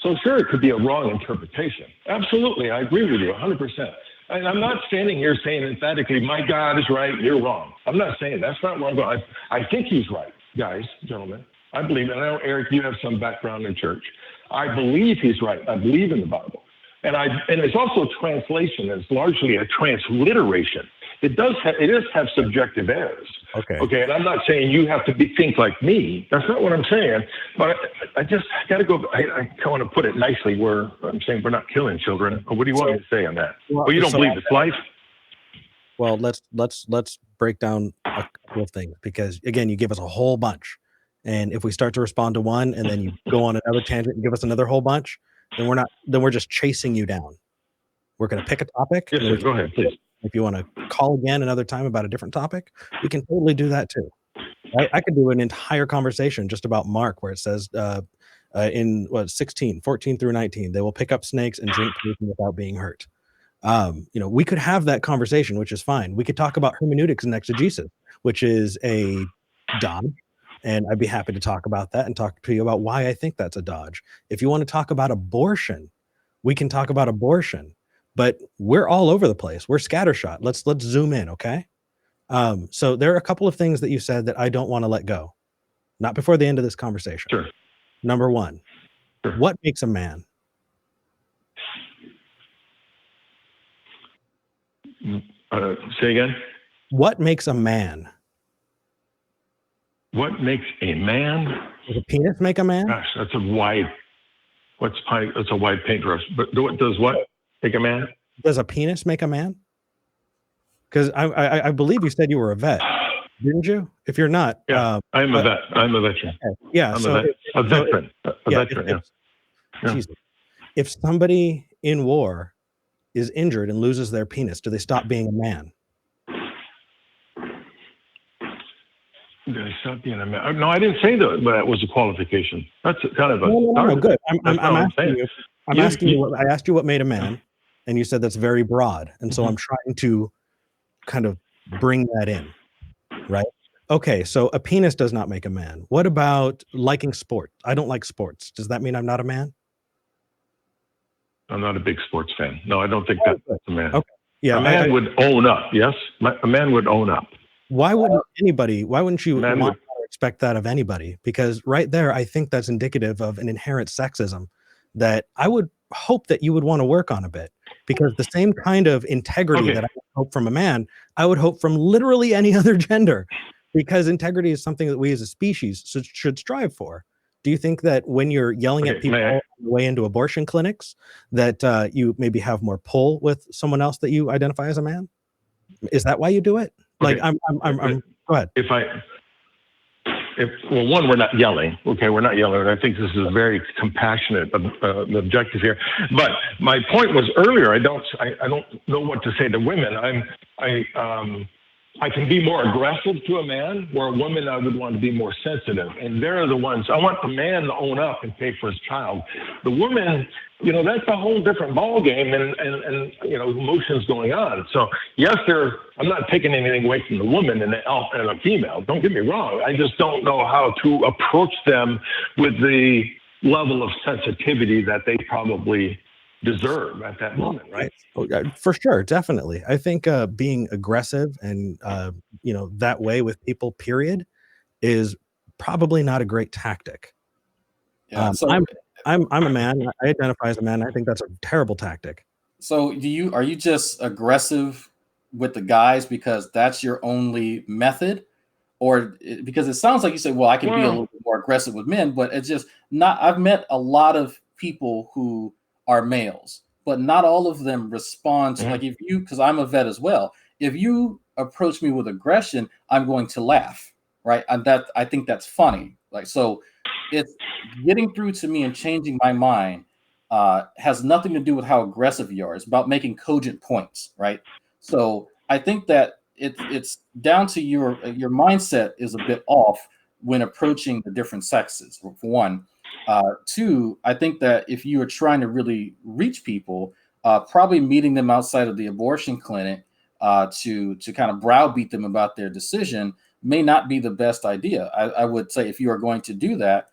So sure, it could be a wrong interpretation. Absolutely, I agree with you 100%. And I'm not standing here saying emphatically, my God is right, you're wrong. I'm not saying that's not where I'm going. I think he's right, guys, gentlemen. I believe, and I know, Eric, you have some background in church. I believe he's right. I believe in the Bible. And it's also translation. It's largely a transliteration. It does have subjective errors. Okay. And I'm not saying you have to think like me. That's not what I'm saying. But I just got to go. I want to put it nicely where I'm saying we're not killing children. What do you want me to say on that? Well, you don't believe it's life? Well, let's break down a couple of things, because again, you give us a whole bunch. And if we start to respond to one and then you go on another tangent and give us another whole bunch, then we're just chasing you down. We're going to pick a topic. Yes, sir. Go ahead, please. If you want to call again another time about a different topic, we can totally do that too. I could do an entire conversation just about Mark, where it says in 14 through 19, they will pick up snakes and drink poison without being hurt. We could have that conversation, which is fine. We could talk about hermeneutics and exegesis, which is a dodge. And I'd be happy to talk about that and talk to you about why I think that's a dodge. If you want to talk about abortion, we can talk about abortion, but we're all over the place. We're scattershot. Let's zoom in, okay? So there are a couple of things that you said that I don't want to let go. Not before the end of this conversation. Sure. Number one, sure. What makes a man? Say again? What makes a man? What makes a man? Does a penis make a man? Gosh, that's a wide paintbrush. But does what make a man? Does a penis make a man? Because I believe you said you were a vet, didn't you? If you're not, I'm a vet. I'm a veteran. Yeah, a veteran. If somebody in war is injured and loses their penis, do they stop being a man? They stop being a man. No, I didn't say that was a qualification. That's kind of a no, good. I'm asking you. I asked you what made a man, and you said that's very broad, and so I'm trying to kind of bring that in, right? Okay, so a penis does not make a man. What about liking sport? I don't like sports. Does that mean I'm not a man? I'm not a big sports fan. No, I don't think that's a man. Okay. Yeah, a man would own up. Yes, a man would own up. Why wouldn't you want to expect that of anybody? Because right there, I think that's indicative of an inherent sexism that I would hope that you would want to work on a bit, because the same kind of integrity that I would hope from a man, I would hope from literally any other gender, because integrity is something that we as a species should strive for. Do you think that when you're yelling at people on the way into abortion clinics, that you maybe have more pull with someone else that you identify as a man? Is that why you do it? Like, I'm go ahead. One, we're not yelling. Okay, we're not yelling. I think this is a very compassionate objective here. But my point was earlier. I don't know what to say to women. I can be more aggressive to a man, where a woman I would want to be more sensitive. And they're the ones, I want the man to own up and pay for his child. The woman, that's a whole different ballgame and emotions going on. So yes, I'm not taking anything away from the woman and a female. Don't get me wrong. I just don't know how to approach them with the level of sensitivity that they probably deserve at that moment, right? For sure, definitely. I think being aggressive and that way with people, period, is probably not a great tactic. Yeah, I'm a man. I identify as a man. I think that's a terrible tactic. So are you just aggressive with the guys because that's your only method, or because it sounds like you say, well, I can be a little bit more aggressive with men, but it's just not. I've met a lot of people who are males, but not all of them respond to, like, because I'm a vet as well. If you approach me with aggression, I'm going to laugh, right? And I think that's funny. Like, so it's getting through to me and changing my mind has nothing to do with how aggressive you are. It's about making cogent points, right? So I think that it's down to your mindset is a bit off when approaching the different sexes, for one. Two, I think that if you are trying to really reach people, probably meeting them outside of the abortion clinic to kind of browbeat them about their decision may not be the best idea. I would say if you are going to do that,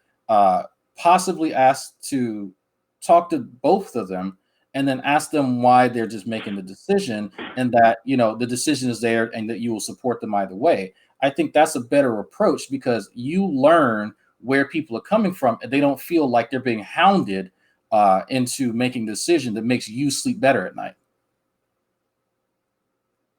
possibly ask to talk to both of them and then ask them why they're just making the decision, and that the decision is there and that you will support them either way. I think that's a better approach, because you learn where people are coming from, and they don't feel like they're being hounded into making a decision that makes you sleep better at night.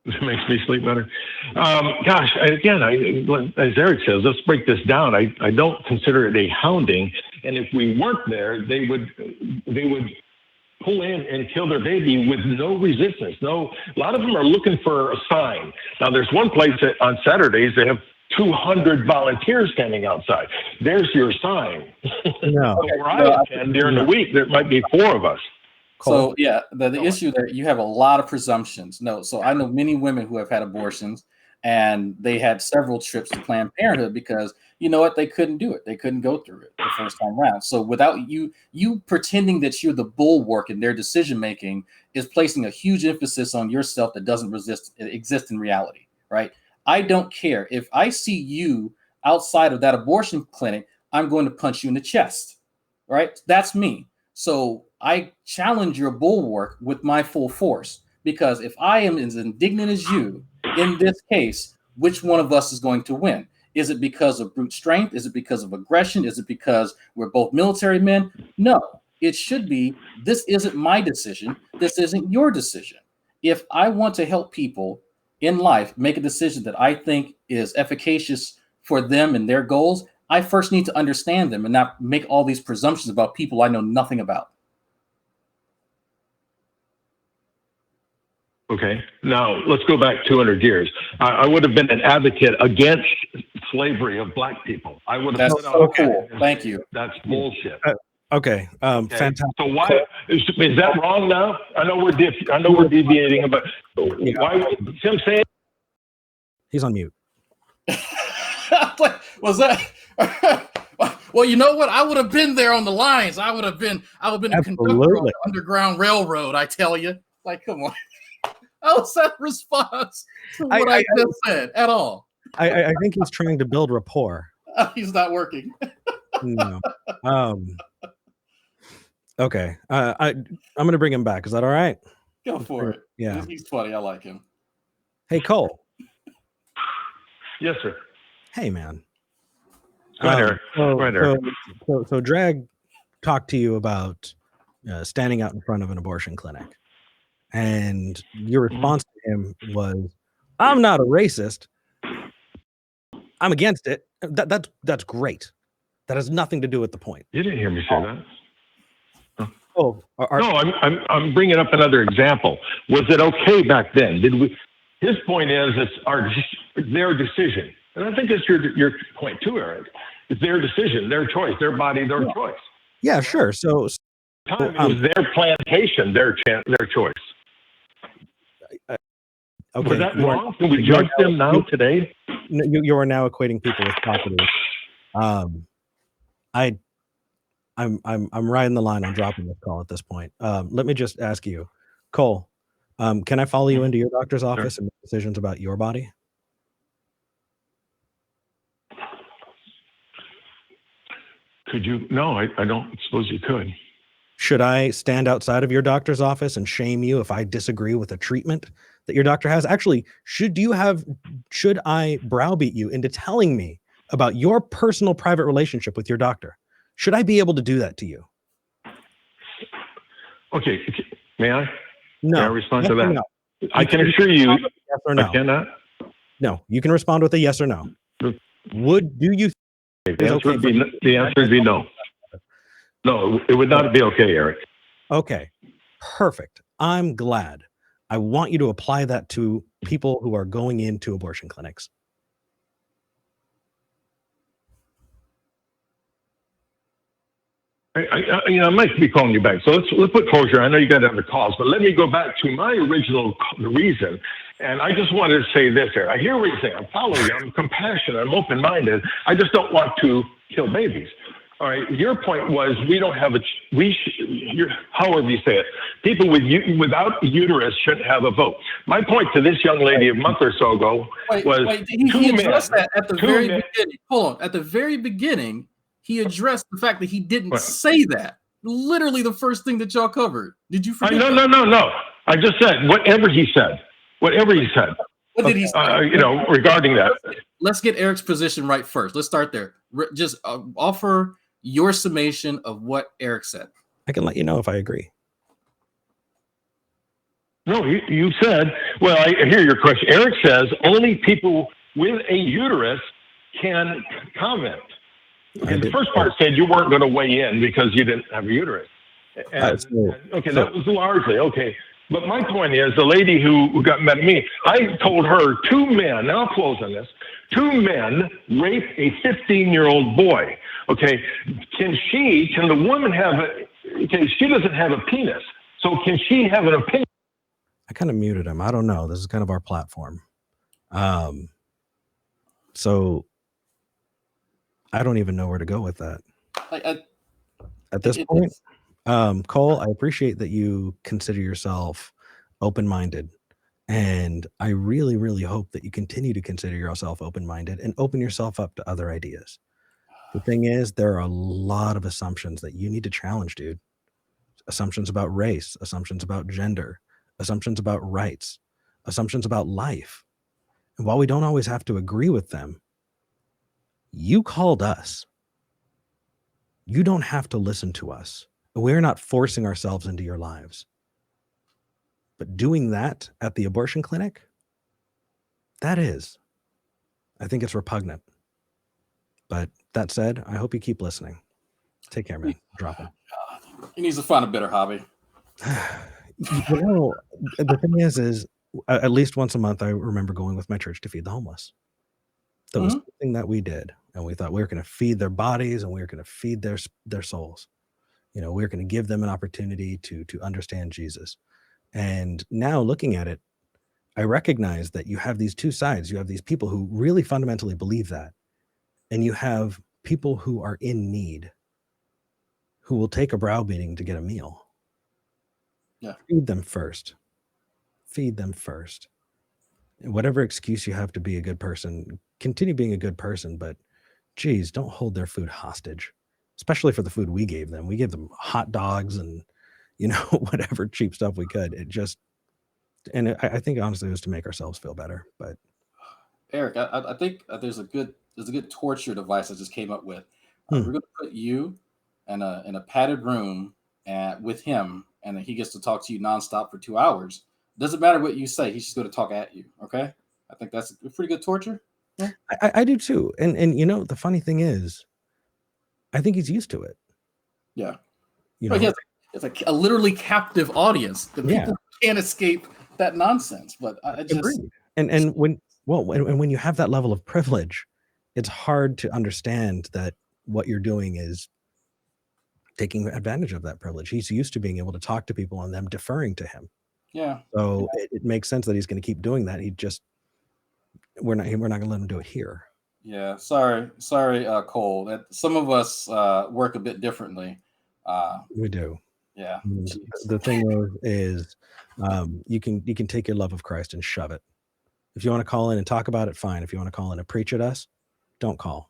It makes me sleep better. Gosh, again, as Eric says, let's break this down. I don't consider it a hounding, and if we weren't there, they would pull in and kill their baby with no resistance. A lot of them are looking for a sign. Now, there's one place that on Saturdays they have 200 volunteers standing outside. There's your sign. No. Where I attend during the week, there might be 4 of us. So yeah, the issue that you have a lot of presumptions. No, so I know many women who have had abortions, and they had several trips to Planned Parenthood because they couldn't do it. They couldn't go through it the first time around. So without you pretending that you're the bulwark in their decision making is placing a huge emphasis on yourself that doesn't exist in reality, right? I don't care if I see you outside of that abortion clinic. I'm going to punch you in the chest, right? That's me. So I challenge your bulwark with my full force, because if I am as indignant as you in this case, which one of us is going to win? Is it because of brute strength? Is it because of aggression? Is it because we're both military men? No, it should be, this isn't my decision. This isn't your decision. If I want to help people in life make a decision that I think is efficacious for them and their goals, I first need to understand them and not make all these presumptions about people I know nothing about. Okay. Now, let's go back 200 years. I would have been an advocate against slavery of Black people. I would have. That's so cool. Thank you. That's bullshit. Okay. Fantastic. So why is that wrong now? I know we're deviating, but why? See what I'm saying? He's on mute. Was that? Well, you know what? I would have been there on the lines. I would have been a conductor on the Underground Railroad. I tell you, like, come on. How was that response to what I just said at all? I think he's trying to build rapport. He's not working. No. Okay. I'm going to bring him back. Is that all right? Go for it. Yeah. He's funny. I like him. Hey, Cole. Yes, sir. Hey, man. Go ahead, Eric. Oh, So Drag talked to you about standing out in front of an abortion clinic, and your response to him was, "I'm not a racist. I'm against it." That's great. That has nothing to do with the point. You didn't hear me say that. Oh, no, I'm bringing up another example. Was it okay back then? His point is it's their decision, and I think it's your point too, Eric. It's their decision, their choice, their body, their choice. Yeah, sure. So it was their plantation, their choice. Okay. Was that wrong? Can we judge them now today? You are now equating people with property. I'm riding the line on dropping this call at this point. Let me just ask you, Cole, can I follow you into your doctor's office and make decisions about your body? Could you? No, I don't suppose you could. Should I stand outside of your doctor's office and shame you if I disagree with a treatment that your doctor has? Actually, should I browbeat you into telling me about your personal private relationship with your doctor? Should I be able to do that to you? Okay, may I? No. Can I respond to that? No. I can assure you, yes or no. I cannot. No, you can respond with a yes or no. Do you? The answer would be no. No, it would not be okay, Eric. Okay, perfect. I'm glad. I want you to apply that to people who are going into abortion clinics. I might be calling you back. So let's put closure. I know you got other calls, but let me go back to my original reason. And I just wanted to say this here. I hear what you're saying. I'm following you. I'm compassionate. I'm open-minded. I just don't want to kill babies. All right. Your point was we don't have however you say it, people without uterus shouldn't have a vote. My point to this young lady a month or so ago was he addressed that at the very beginning. Hold on. At the very beginning, he addressed the fact that he didn't say that. Literally the first thing that y'all covered. Did you forget? No. I just said whatever he said. Whatever he said. What did he say? Regarding that. Let's get Eric's position right first. Let's start there. Just offer your summation of what Eric said. I can let you know if I agree. No, you said, well, I hear your question. Eric says only people with a uterus can comment. And the first part said you weren't going to weigh in because you didn't have a uterus. That was largely okay. But my point is, the lady who got mad at me, I told her 2 men, and I'll close on this, 2 men raped a 15-year-old boy. Okay, can the woman she doesn't have a penis, so can she have an opinion? I kind of muted him. I don't know. This is kind of our platform. So I don't even know where to go with that. At this point, Cole, I appreciate that you consider yourself open-minded. And I really, really hope that you continue to consider yourself open-minded and open yourself up to other ideas. The thing is, there are a lot of assumptions that you need to challenge, dude. Assumptions about race, assumptions about gender, assumptions about rights, assumptions about life. And while we don't always have to agree with them, you called us. You don't have to listen to us. We're not forcing ourselves into your lives. But doing that at the abortion clinic, I think it's repugnant. But that said, I hope you keep listening. Take care, man. Drop him. He needs to find a better hobby. The thing is at least once a month, I remember going with my church to feed the homeless. That was something that we did. And we thought we were going to feed their bodies and we were going to feed their souls. We were going to give them an opportunity to understand Jesus. And now looking at it, I recognize that you have these two sides. You have these people who really fundamentally believe that. And you have people who are in need, who will take a browbeating to get a meal. Yeah. Feed them first. And whatever excuse you have to be a good person, continue being a good person. But geez, don't hold their food hostage, especially for the food we gave them. We gave them hot dogs and, whatever cheap stuff we could. I think honestly it was to make ourselves feel better. But Eric, I think there's a good torture device I just came up with. We're going to put you in a padded room with him, and then he gets to talk to you nonstop for 2 hours. Doesn't matter what you say; he's just going to talk at you. Okay, I think that's a pretty good torture. Yeah. I do too. And the funny thing is, I think he's used to it. Yeah, it's a literally captive audience. The people can't escape that nonsense. But I just agreed. And when you have that level of privilege, it's hard to understand that what you're doing is taking advantage of that privilege. He's used to being able to talk to people and them deferring to him. Yeah. So it makes sense that he's going to keep doing that. We're not going to let him do it here. Yeah. Sorry, Cole. That some of us work a bit differently. We do. Yeah. The thing is you can take your love of Christ and shove it. If you want to call in and talk about it, fine. If you want to call in and preach at us, don't call.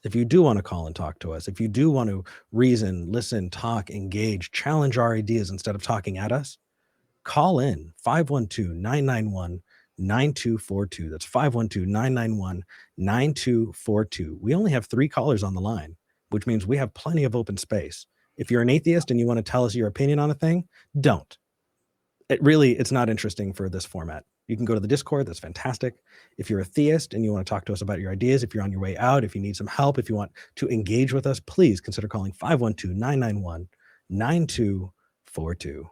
If you do want to call and talk to us, if you do want to reason, listen, talk, engage, challenge our ideas instead of talking at us, call in 512-991-9242. That's 512-991-9242. We only have 3 callers on the line, which means we have plenty of open space. If you're an atheist and you want to tell us your opinion on a thing, don't. It's not interesting for this format. You can go to the Discord. That's fantastic. If you're a theist and you want to talk to us about your ideas, if you're on your way out, if you need some help, if you want to engage with us, please consider calling 512-991-9242.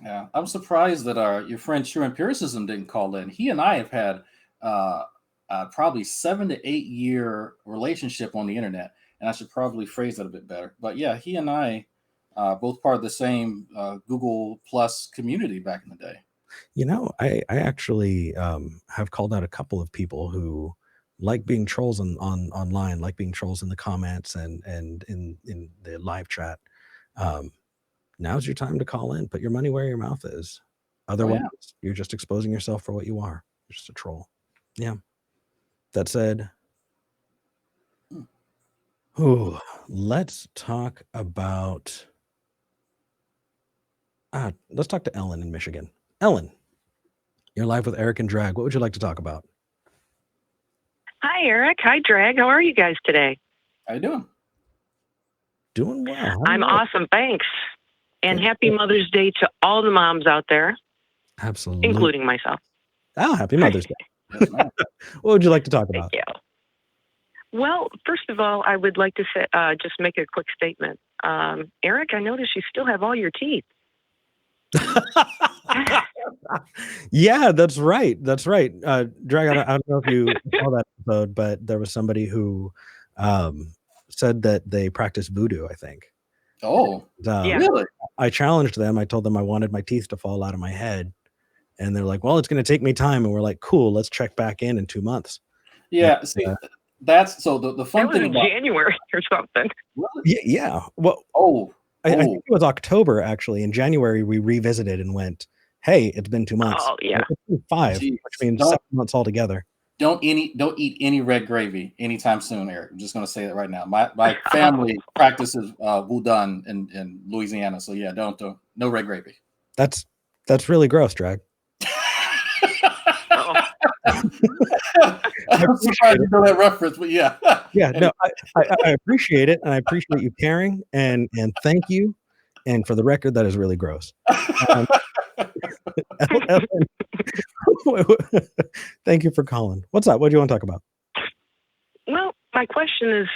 Yeah, I'm surprised that your friend True Empiricism didn't call in. He and I have had probably 7 to 8 year relationship on the internet, and I should probably phrase that a bit better. But yeah, he and I both part of the same Google Plus community back in the day. I actually have called out a couple of people who like being trolls online, like being trolls in the comments and in the live chat. Now's your time to call in. Put your money where your mouth is. Otherwise, you're just exposing yourself for what you are. You're just a troll. Yeah. That said, let's talk about. Let's talk to Ellen in Michigan. Ellen, you're live with Eric and Drag. What would you like to talk about? Hi, Eric. Hi, Drag. How are you guys today? How you doing? Doing well. I'm awesome. Thanks. And happy Mother's Day to all the moms out there. Absolutely. Including myself. Oh, happy Mother's Day. What would you like to talk about? Thank you. Well, first of all, I would like to say, just make a quick statement. Eric, I noticed you still have all your teeth. Yeah, that's right. That's right. Drag, I don't know if you saw that episode, but there was somebody who said that they practice voodoo, I think. Oh, yeah. Really? I challenged them. I told them I wanted my teeth to fall out of my head. And they're like, well, it's going to take me time. And we're like, cool, let's check back in 2 months. Yeah. And, see, that's so the fun that was thing in about January or something. Yeah. Well, I think it was October, actually. In January, we revisited and went, hey, it's been 2 months. Oh, yeah. It's been 5, Jeez. which means 7 months altogether. Don't eat any red gravy anytime soon, Eric. I'm just going to say that right now. My family practices voodoo in Louisiana, so yeah, no red gravy. That's really gross, Drag. I'm surprised you know that reference, but yeah. Yeah, no, I appreciate it, and I appreciate you caring, and thank you. And for the record, that is really gross. Ellen, thank you for calling. What's up? What do you want to talk about? Well, my question is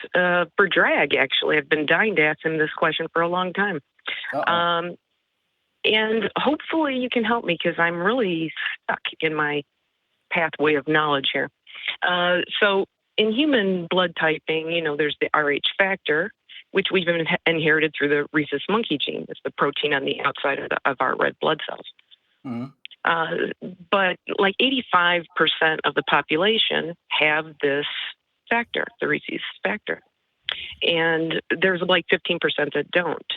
for Drag, actually. I've been dying to ask him this question for a long time. And hopefully you can help me because I'm really stuck in my pathway of knowledge here. So in human blood typing, there's the Rh factor, which we've inherited through the rhesus monkey gene. It's the protein on the outside of our red blood cells. Mm-hmm. But like 85% of the population have this factor, the rhesus factor. And there's like 15% that don't.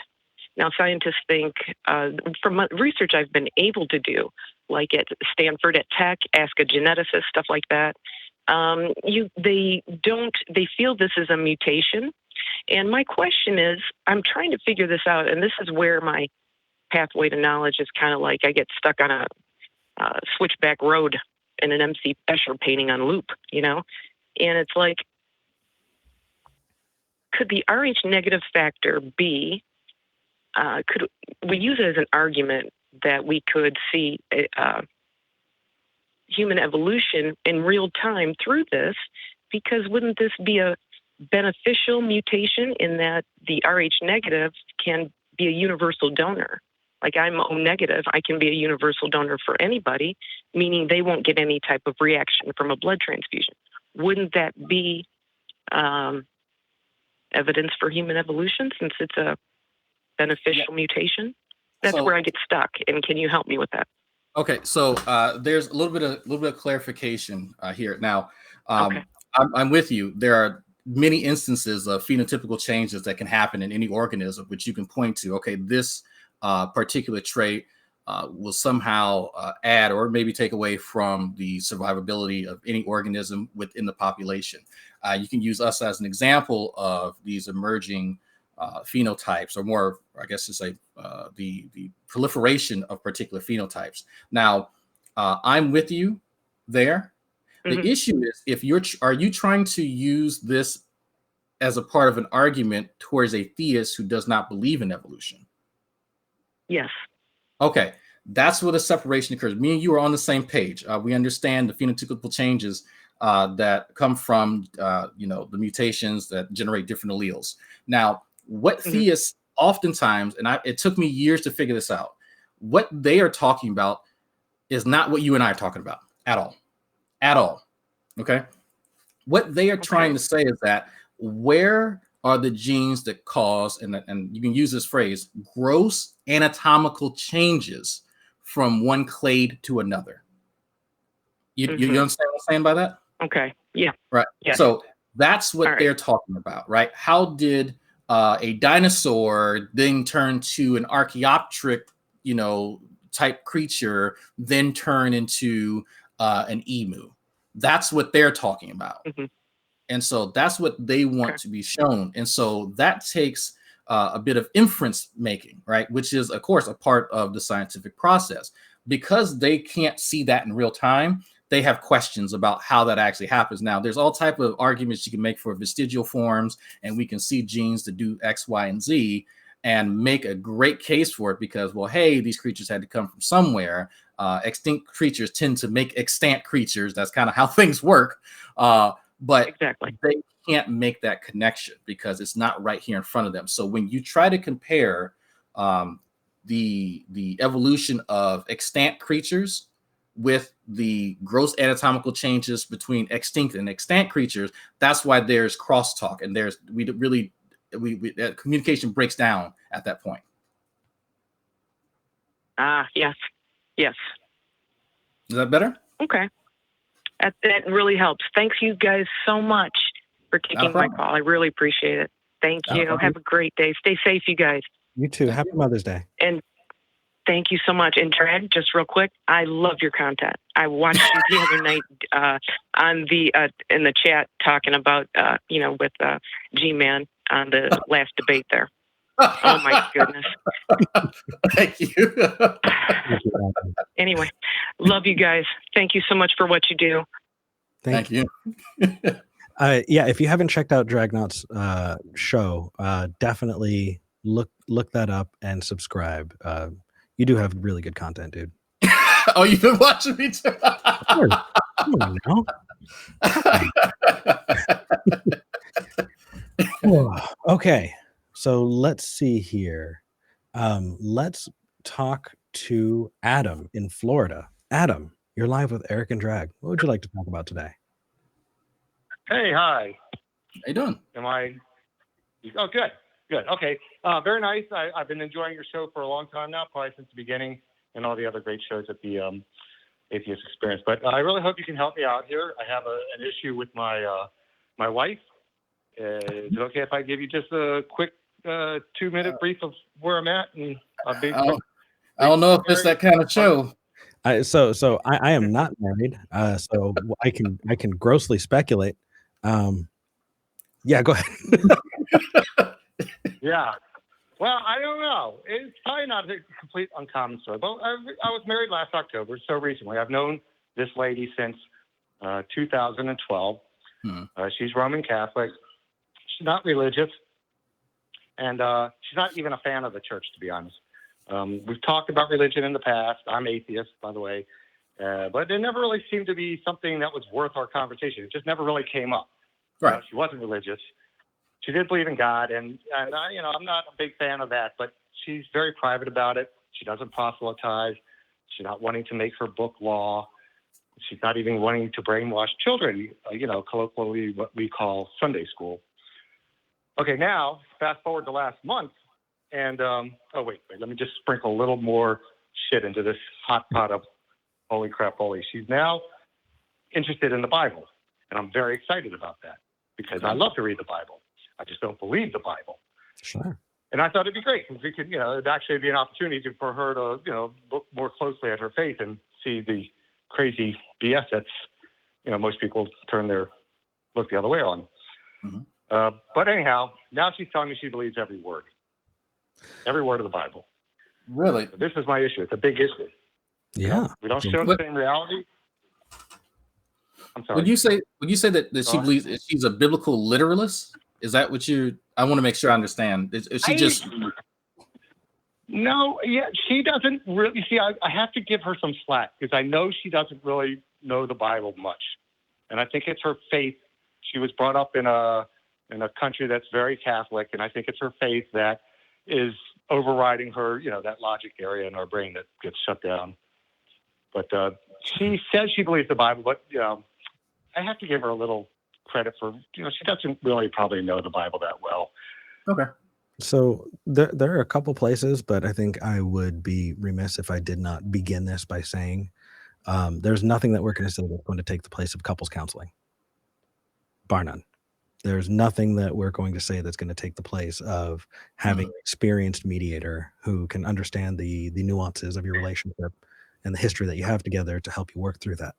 Now, scientists think, from research I've been able to do, like at Stanford, at Tech, ask a geneticist, stuff like that, they feel this is a mutation. And my question is, I'm trying to figure this out, and this is where my pathway to knowledge is kind of like I get stuck on a switchback road in an MC Escher painting on loop, And it's like, could the Rh negative factor be, could we use it as an argument that we could see human evolution in real time through this? Because wouldn't this be a beneficial mutation in that the Rh negative can be a universal donor? Like I'm O negative, I can be a universal donor for anybody, meaning they won't get any type of reaction from a blood transfusion. Wouldn't that be evidence for human evolution since it's a beneficial mutation? That's where I get stuck. And can you help me with that? Okay, so there's a little bit of clarification here. Now, Okay. I'm with you. There are many instances of phenotypical changes that can happen in any organism, which you can point to. Okay, this particular trait will somehow add or maybe take away from the survivability of any organism within the population. You can use us as an example of these emerging phenotypes, or more, I guess to say, the proliferation of particular phenotypes. Now, I'm with you there. The issue is, if are you trying to use this as a part of an argument towards a theist who does not believe in evolution? Yes. Okay, that's where the separation occurs. Me and you are on the same page. We understand the phenotypical changes that come from the mutations that generate different alleles. Now, what theists oftentimes, and it took me years to figure this out, what they are talking about is not what you and I are talking about at all. Okay, what they are trying to say is that where are the genes that cause, and you can use this phrase, gross anatomical changes from one clade to another. You understand what I'm saying by that? Okay. Yeah. Right. Yeah. So that's what they're talking about, right? How did a dinosaur then turn to an Archaeopteryx, type creature, then turn into an emu? That's what they're talking about. And so that's what they want to be shown. And so that takes a bit of inference making, right? Which is, of course, a part of the scientific process. Because they can't see that in real time, they have questions about how that actually happens. Now, there's all type of arguments you can make for vestigial forms, and we can see genes to do X, Y, and Z, and make a great case for it because, well, hey, these creatures had to come from somewhere. Extinct creatures tend to make extant creatures. That's kind of how things work. But they can't make that connection because it's not right here in front of them. So when you try to compare the evolution of extant creatures with the gross anatomical changes between extinct and extant creatures, that's why there's crosstalk, and communication breaks down at that point. Yes. Is that better? Okay. That really helps. Thanks you guys so much for taking my call. I really appreciate it. Thank you. Have a great day. Stay safe, you guys. You too. Happy Mother's Day. And thank you so much. And Drag, just real quick, I love your content. I watched you the other night on the in the chat talking about with G-Man on the last debate there. Oh my goodness. Thank you. Anyway, love you guys. Thank you so much for what you do. Thank you. If you haven't checked out Dragnauct's show, definitely look that up and subscribe. You do have really good content, dude. Oh, you've been watching me too? Come on now. Okay. So let's see here. Let's talk to Adam in Florida. Adam, you're live with Eric and Drag. What would you like to talk about today? Hey, hi. How you doing? Am I? Oh, good. Okay. Very nice. I've been enjoying your show for a long time now, probably since the beginning, and all the other great shows at the Atheist Experience. But I really hope you can help me out here. I have an issue with my wife. Is it okay if I give you just a quick 2-minute brief of where I'm at? And I don't know if it's that kind of show. So I am not married, so I can grossly speculate. Yeah, go ahead. Yeah. Well, I don't know. It's probably not a complete uncommon story, but I was married last October, so recently. I've known this lady since 2012. She's Roman Catholic. She's not religious, and she's not even a fan of the church, to be honest. We've talked about religion in the past. I'm atheist, by the way, but it never really seemed to be something that was worth our conversation. It just never really came up. Right. She wasn't religious. She did believe in God, and I'm not a big fan of that, but she's very private about it. She doesn't proselytize. She's not wanting to make her book law. She's not even wanting to brainwash children, colloquially what we call Sunday school. Okay, now, fast forward to last month, And wait, let me just sprinkle a little more shit into this hot pot of holy crap, holy. She's now interested in the Bible, and I'm very excited about that because I love to read the Bible. I just don't believe the Bible. Sure. And I thought it'd be great because we could, it'd actually be an opportunity for her to, look more closely at her faith and see the crazy BS that's, most people look the other way on. Mm-hmm. But anyhow, now she's telling me she believes every word of the Bible. Really? This is my issue. It's a big issue. Yeah. We don't show the same reality. I'm sorry. Would you say that she believes that she's a biblical literalist? Is that what I want to make sure I understand. Is she just... No, yeah, she doesn't really. See, I have to give her some slack because I know she doesn't really know the Bible much. And I think it's her faith. She was brought up in a country that's very Catholic, and I think it's her faith that is overriding her, that logic area in our brain that gets shut down. But she says she believes the Bible, but I have to give her a little credit for, she doesn't really probably know the Bible that well. Okay. So there are a couple places, but I think I would be remiss if I did not begin this by saying there's nothing that we're going to say that's going to take the place of couples counseling, bar none. There's nothing that we're going to say that's going to take the place of having an experienced mediator who can understand the nuances of your relationship and the history that you have together to help you work through that.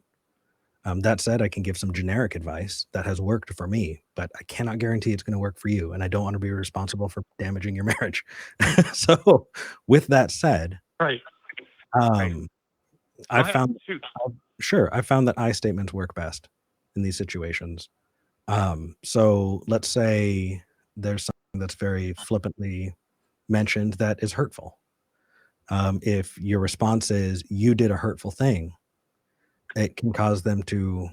That said, I can give some generic advice that has worked for me, but I cannot guarantee it's going to work for you. And I don't want to be responsible for damaging your marriage. So with that said, right. I found that I statements work best in these situations. So let's say there's something that's very flippantly mentioned that is hurtful. If your response is, you did a hurtful thing, it can cause them to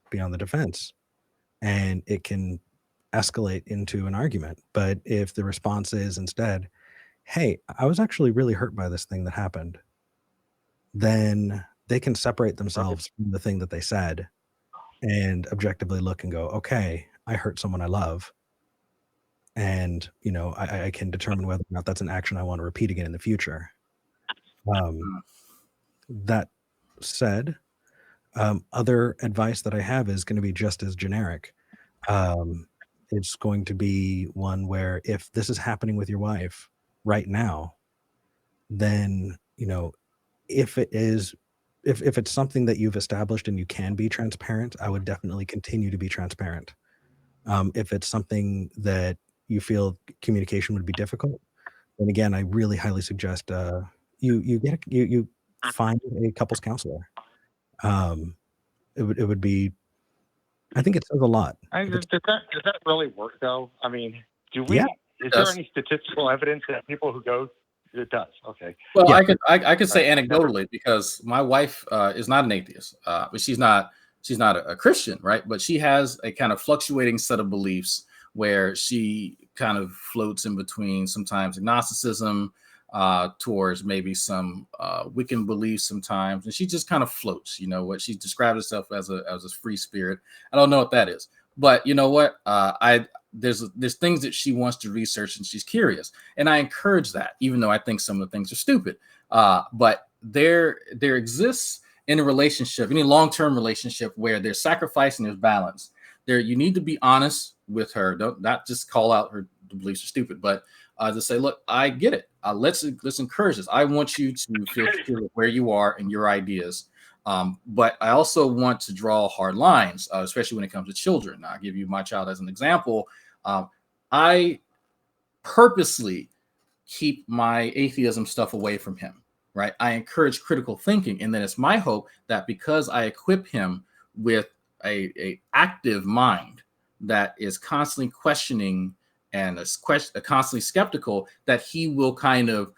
be on the defense and it can escalate into an argument. But if the response is instead, hey, I was actually really hurt by this thing that happened, then they can separate themselves from the thing that they said and objectively look and go, okay, I hurt someone I love. And, I can determine whether or not that's an action I want to repeat again in the future. That said, other advice that I have is going to be just as generic. It's going to be one where if this is happening with your wife right now, then, if it's something that you've established and you can be transparent, I would definitely continue to be transparent. If it's something that you feel communication would be difficult, then again, I really highly suggest you find a couples counselor. It would be, I think it says a lot. Does that really work though? I mean, is there any statistical evidence that people who go, it does? Okay. Well, yeah. I could say anecdotally because my wife is not an atheist, but she's not a Christian, right? But she has a kind of fluctuating set of beliefs where she kind of floats in between sometimes agnosticism, towards maybe some Wiccan beliefs sometimes, and she just kind of floats. What she described herself as a free spirit. I don't know what that is, but you know what? There's things that she wants to research and she's curious, and I encourage that, even though I think some of the things are stupid. But there exists in a relationship, any long-term relationship, where there's sacrifice and there's balance. You need to be honest with her. Don't not just call out her beliefs are stupid, but to say, look, I get it. Let's encourage this. I want you to feel secure with where you are and your ideas. But I also want to draw hard lines, especially when it comes to children. I'll give you my child as an example. I purposely keep my atheism stuff away from him, right? I encourage critical thinking. And then it's my hope that because I equip him with a active mind that is constantly questioning and is constantly skeptical, that he will kind of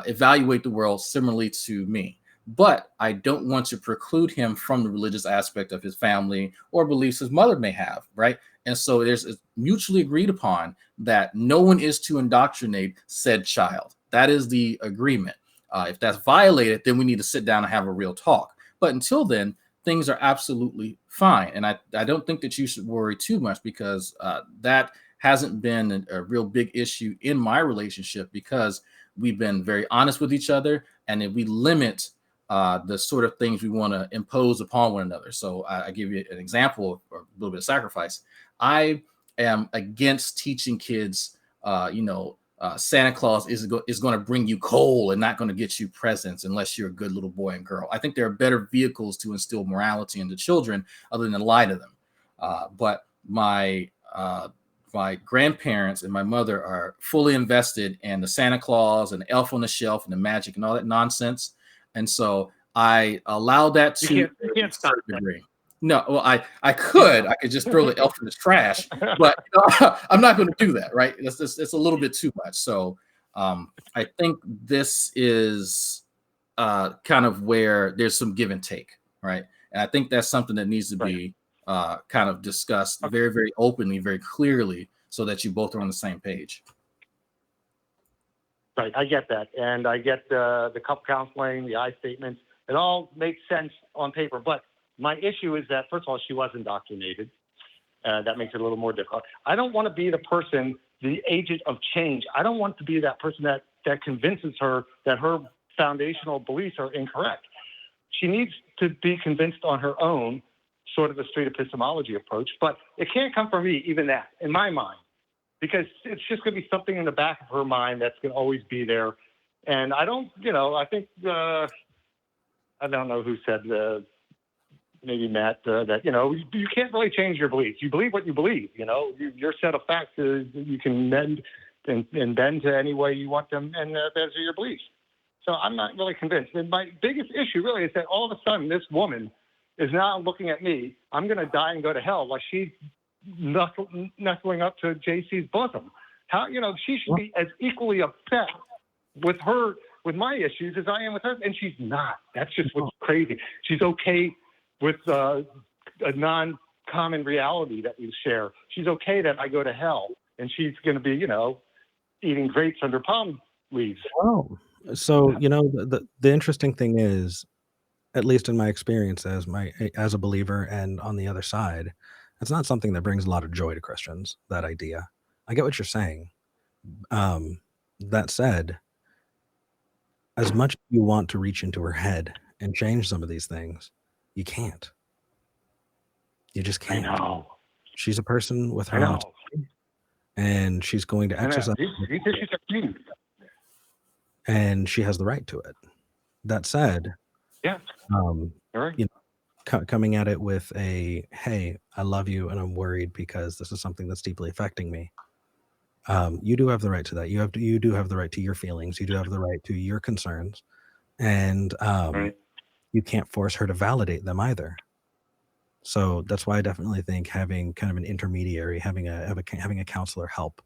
evaluate the world similarly to me. But I don't want to preclude him from the religious aspect of his family or beliefs his mother may have, right? And so there's mutually agreed upon that no one is to indoctrinate said child. That is the agreement. If that's violated, then we need to sit down and have a real talk. But until then, things are absolutely fine. And I don't think that you should worry too much, because that hasn't been a real big issue in my relationship because we've been very honest with each other, and then we limit the sort of things we want to impose upon one another. So I give you an example of a little bit of sacrifice. I am against teaching kids, Santa Claus is going to bring you coal and not going to get you presents unless you're a good little boy and girl. I think there are better vehicles to instill morality into children other than lie to them. But my grandparents and my mother are fully invested in the Santa Claus and the elf on the shelf and the magic and all that nonsense. And so I allow that to you can't stop a degree. No, well, I could just throw the elf in the trash, but I'm not going to do that, right? It's a little bit too much. So I think this is kind of where there's some give and take, right? And I think that's something that needs to be kind of discussed very, very openly, very clearly, so that you both are on the same page. Right, I get that, and I get the couple counseling, the I statements. It all makes sense on paper, but my issue is that, first of all, she was indoctrinated. That makes it a little more difficult. I don't want to be the person, the agent of change. I don't want to be that person that convinces her that her foundational beliefs are incorrect. She needs to be convinced on her own, sort of the street epistemology approach, but it can't come from me, even that, in my mind, because it's just going to be something in the back of her mind that's going to always be there. And I don't, I think, I don't know who said, maybe Matt, that, you can't really change your beliefs. You believe what you believe, your set of facts is you can mend and bend to any way you want them, and those are your beliefs. So I'm not really convinced. And my biggest issue really is that all of a sudden this woman is now looking at me. I'm going to die and go to hell while she's nestling up to JC's bosom. How, she should be as equally upset with my issues as I am with her, and she's not. That's just what's crazy. She's okay with a non-common reality that we share. She's okay that I go to hell, and she's going to be, eating grapes under palm leaves. Oh, so the interesting thing is, at least in my experience as a believer and on the other side, it's not something that brings a lot of joy to Christians, that idea. I get what you're saying. That said, as much as you want to reach into her head and change some of these things, you can't. You just can't. I know. She's a person with her own story, and she's going to exercise. And she has the right to it. That said, yeah, coming at it with a, hey, I love you and I'm worried because this is something that's deeply affecting me. You do have the right to that. You do have the right to your feelings. You do have the right to your concerns, and you can't force her to validate them either. So that's why I definitely think having kind of an intermediary, having a counselor help,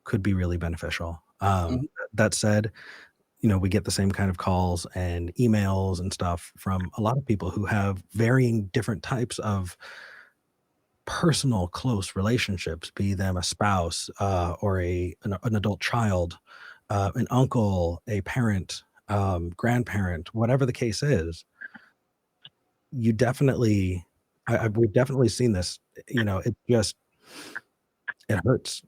could be really beneficial. That said, we get the same kind of calls and emails and stuff from a lot of people who have varying different types of personal close relationships, be them a spouse or an adult child, an uncle, a parent, grandparent, whatever the case is. We've definitely seen this. It hurts,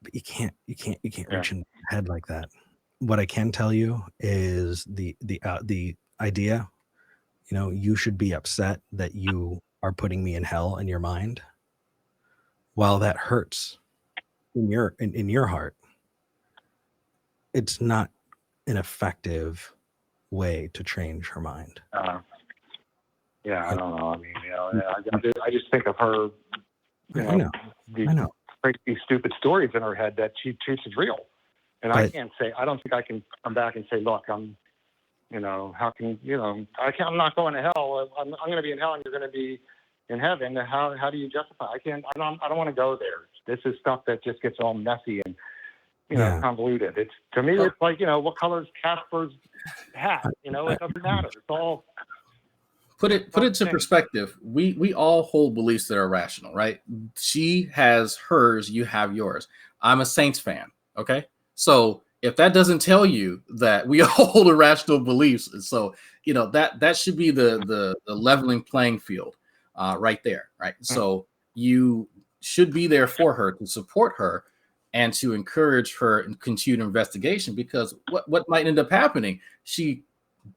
but you can't reach in the head like that. What I can tell you is the idea, you should be upset that you are putting me in hell in your mind. While that hurts in your heart, it's not an effective way to change her mind. I don't know. I mean, I just think of her, I know. crazy, stupid stories in her head that she treats as real. And I don't think I can come back and say, look, I'm not going to hell. I'm going to be in hell and you're going to be in heaven. How do you justify? I don't want to go there. This is stuff that just gets all messy and, convoluted. To me, it's like, what color is Casper's hat? It doesn't matter. It's all. Put it to perspective. We all hold beliefs that are rational, right? She has hers, you have yours. I'm a Saints fan. Okay. So if that doesn't tell you that we all hold irrational beliefs, so that should be the leveling playing field right there, right? So you should be there for her, to support her and to encourage her in continued investigation, because what might end up happening, she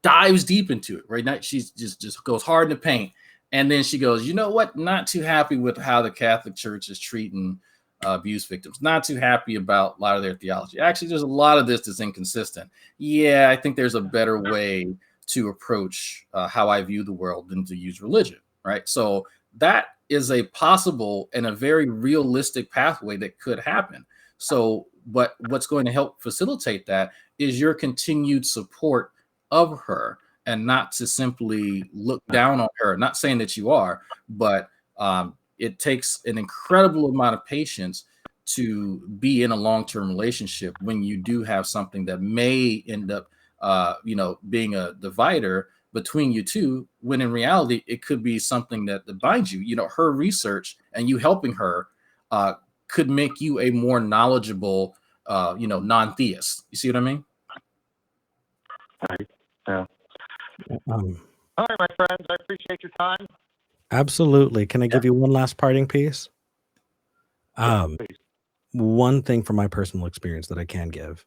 dives deep into it, right? Now she's just goes hard in the paint. And then she goes, you know what? Not too happy with how the Catholic Church is treating abuse victims. Not too happy about a lot of their theology. Actually, there's a lot of this that's inconsistent. Yeah, I think there's a better way to approach how I view the world than to use religion, right? So that is a possible and a very realistic pathway that could happen. So, but what's going to help facilitate that is your continued support of her, and not to simply look down on her. Not saying that you are, but it takes an incredible amount of patience to be in a long-term relationship when you do have something that may end up, being a divider between you two, when in reality, it could be something that binds you. You know, her research and you helping her could make you a more knowledgeable, non-theist. You see what I mean? Right. Yeah. All right, my friends, I appreciate your time. Absolutely. Can I give you one last parting piece? Please. One thing from my personal experience that I can give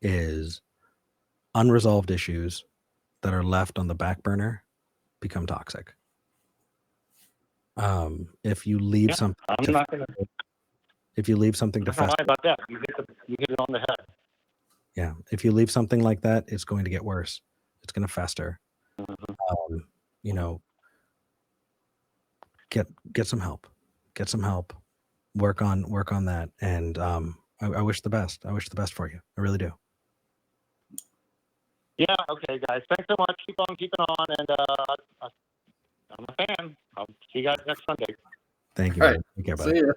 is unresolved issues that are left on the back burner become toxic. If you leave something, if you leave something to fester, about that, you hit it on the head. Yeah, if you leave something like that, it's going to get worse. It's going to fester. Get some help. Get some help. Work on that. And I wish the best. I wish the best for you. I really do. Yeah. Okay, guys. Thanks so much. Keep on keeping on. And I'm a fan. I'll see you guys next Sunday. Thank you. All right. Take care, buddy. See ya.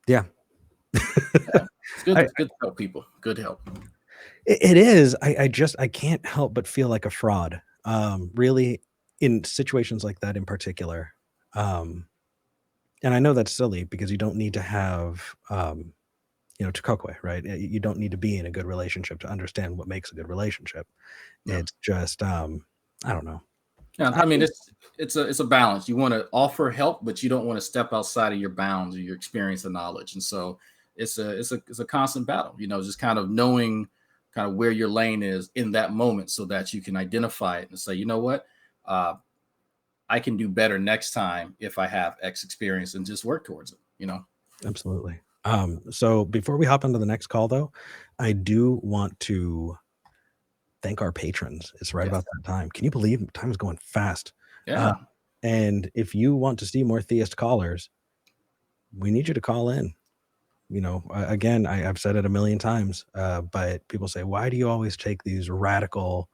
Yeah. It's good. It's good to help people. Good help. It is. I can't help but feel like a fraud. Really, in situations like that in particular. And I know that's silly because you don't need to have, Tukokwe, right? You don't need to be in a good relationship to understand what makes a good relationship. Yeah. It's just, I don't know. Yeah, I mean, it's a balance. You want to offer help, but you don't want to step outside of your bounds or your experience and knowledge. And so it's a constant battle, just kind of knowing kind of where your lane is in that moment so that you can identify it and say, you know what, I can do better next time if I have X experience, and just work towards it, Absolutely. So before we hop into the next call, though, I do want to thank our patrons. It's right about that time. Can you believe time is going fast? Yeah. And if you want to see more theist callers, we need you to call in. Again, I've said it a million times, but people say, why do you always take these radical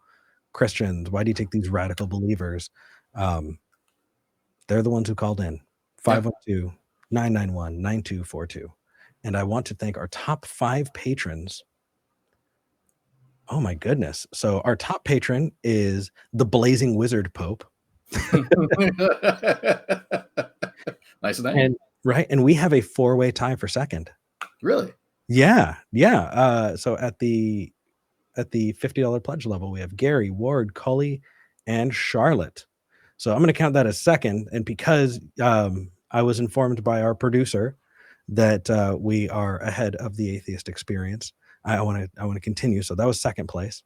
Christians? Why do you take these radical believers? They're the ones who called in. 512-991-9242. And I want to thank our top 5 patrons. Oh my goodness. So our top patron is the Blazing Wizard Pope. Nice name. And we have a 4-way tie for second. Really? Yeah. So at the $50 pledge level, we have Gary, Ward, Cully, and Charlotte. So I'm going to count that as second. And because I was informed by our producer that we are ahead of the atheist experience, I want to continue. So that was second place.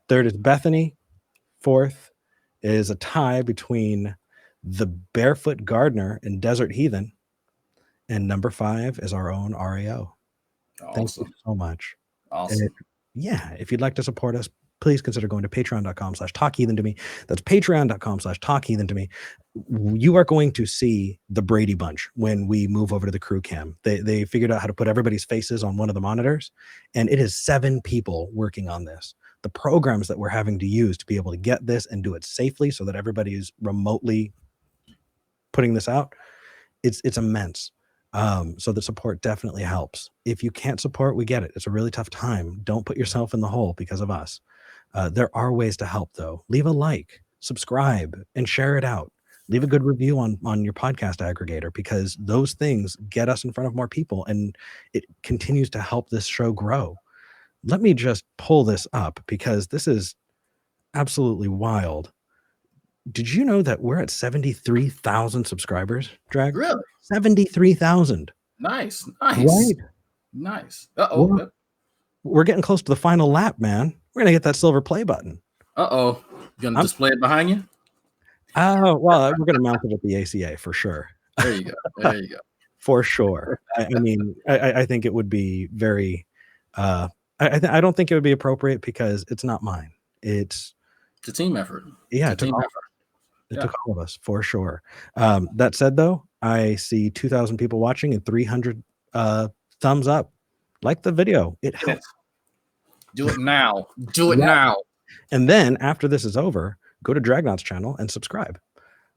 Third is Bethany. Fourth is a tie between the Barefoot Gardener and Desert Heathen. And number 5 is our own RAO. Awesome. Thank you so much. Awesome. If you'd like to support us, please consider going to patreon.com/talkheathen-to-me. That's patreon.com/talkheathen-to-me. You are going to see the Brady Bunch when we move over to the crew cam. They figured out how to put everybody's faces on one of the monitors, and it is 7 people working on this. The programs that we're having to use to be able to get this and do it safely so that everybody is remotely putting this out, it's immense. So the support definitely helps. If you can't support, we get it. It's a really tough time. Don't put yourself in the hole because of us. There are ways to help, though. Leave a like, subscribe, and share it out. Leave a good review on your podcast aggregator, because those things get us in front of more people, and it continues to help this show grow. Let me just pull this up because this is absolutely wild. Did you know that we're at 73,000 subscribers, Drag? Really? 73,000. Nice. Right. Nice. Uh-oh. We're getting close to the final lap, man. We're gonna get that silver play button. Uh-oh. You gonna display it behind you? Oh, well, we're gonna mount it at the ACA for sure. There you go. For sure. I mean, I think it would be very I don't think it would be appropriate because it's not mine. It's a team effort. Yeah, it took all of us for sure. That said, though, I see 2,000 people watching and 300 thumbs up. Like the video. It helps. Do it now. Do it now. And then after this is over, go to Dragnauct's channel and subscribe.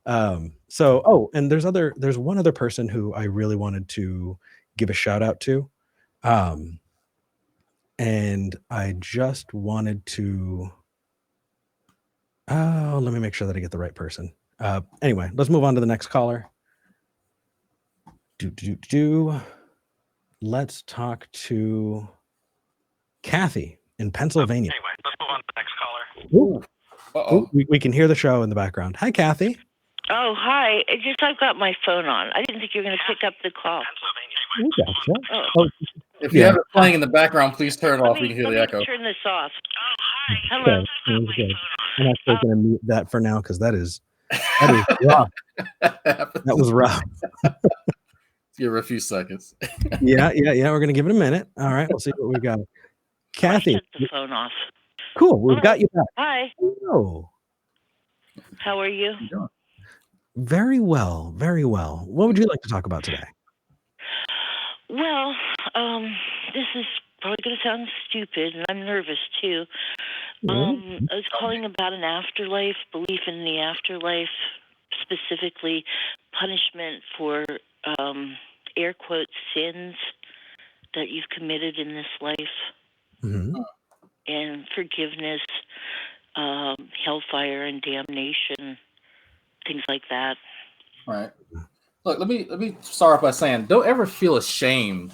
And there's one other person who I really wanted to give a shout out to. And I just wanted to let me make sure that I get the right person. Anyway, let's move on to the next caller. Let's talk to Kathy in Pennsylvania. Anyway, let's move on to the next caller. Ooh, we can hear the show in the background. Hi, Kathy. Oh, hi. I've got my phone on. I didn't think you were going to pick up the call. If you have it playing in the background, please turn it off. We can hear the echo. Turn this off. Oh, hi. Hello. Okay. I'm actually going to mute that for now because that is rough. That was rough. Give her a few seconds. Yeah. We're going to give it a minute. All right. We'll see what we got. Kathy. Shut the phone off. Cool. We've got you back. Hi. Hello. How are you? Very well. Very well. What would you like to talk about today? Well, this is probably going to sound stupid, and I'm nervous too. I was calling about an afterlife, belief in the afterlife, specifically punishment for air quote sins that you've committed in this life, and forgiveness, hellfire and damnation, things like that. All right. Look, let me start off by saying, don't ever feel ashamed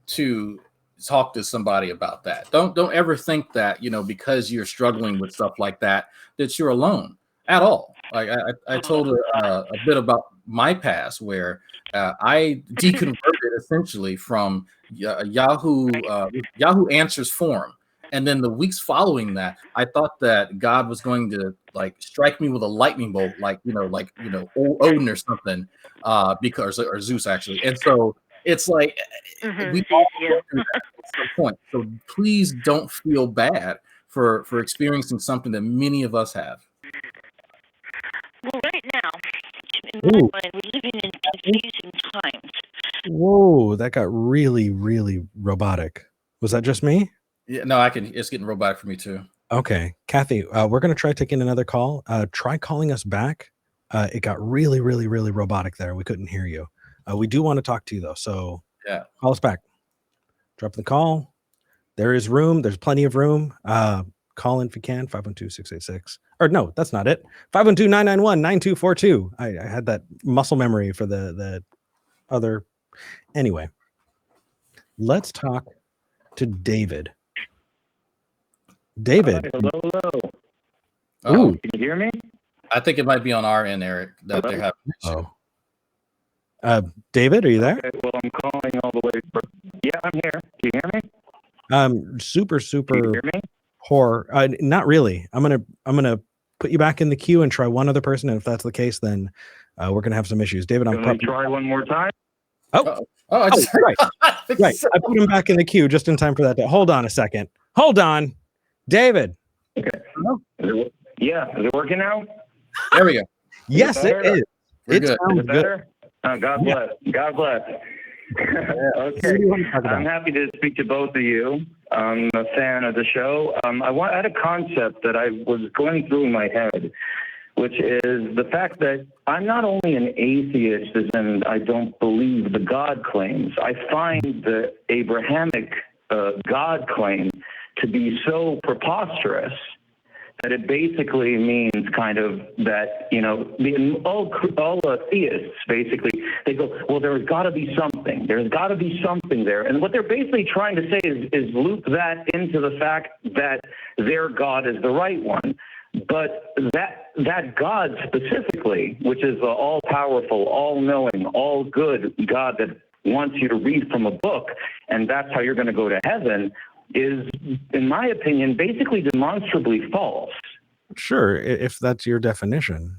to talk to somebody about that. Don't ever think that, because you're struggling with stuff like that you're alone at all. Like I told her a bit about my past where I deconverted essentially from Yahoo Answers forum. And then the weeks following that, I thought that God was going to strike me with a lightning bolt, Odin or something, or Zeus actually. And so it's like we all go through that at some point. So please don't feel bad for experiencing something that many of us have. Well, right now, in my mind, we're living in confusing times. Whoa, that got really, really robotic. Was that just me? Yeah, no, it's getting robotic for me too. Okay, Kathy, we're going to try taking another call. Try calling us back. It got really, really, really robotic there. We couldn't hear you. We do want to talk to you though. So yeah, call us back. Drop the call. There is room. There's plenty of room. Call in if you can. 512-686. Or no, that's not it. 512-991-9242. I had that muscle memory for the other. Anyway, let's talk to David. David. Hello. Oh, can you hear me? I think it might be on our end, Eric, that they're having. David, are you there? Okay, well, I'm calling all the way from. Yeah, I'm here. Can you hear me? Super. Can you hear me? Horror. Not really. I'm gonna put you back in the queue and try one other person, and if that's the case, then we're gonna have some issues. David, I'm probably try one more time. Right. Right. I put him back in the queue just in time for that. Hold on a second. Hold on, David. Okay. Is it working now? There we go. Yes, it is. We're good. Is it better? God bless. God bless. Okay. I'm happy to speak to both of you. I'm a fan of the show. I had a concept that I was going through in my head, which is the fact that I'm not only an atheist, as in I don't believe the God claims. I find the Abrahamic God claim to be so preposterous that it basically means kind of that, all theists basically, they go, well, there's got to be something. There's got to be something there. And what they're basically trying to say is loop that into the fact that their God is the right one. But that God specifically, which is the all-powerful, all-knowing, all-good God that wants you to read from a book, and that's how you're going to go to heaven, is, in my opinion, basically demonstrably false. Sure, if that's your definition.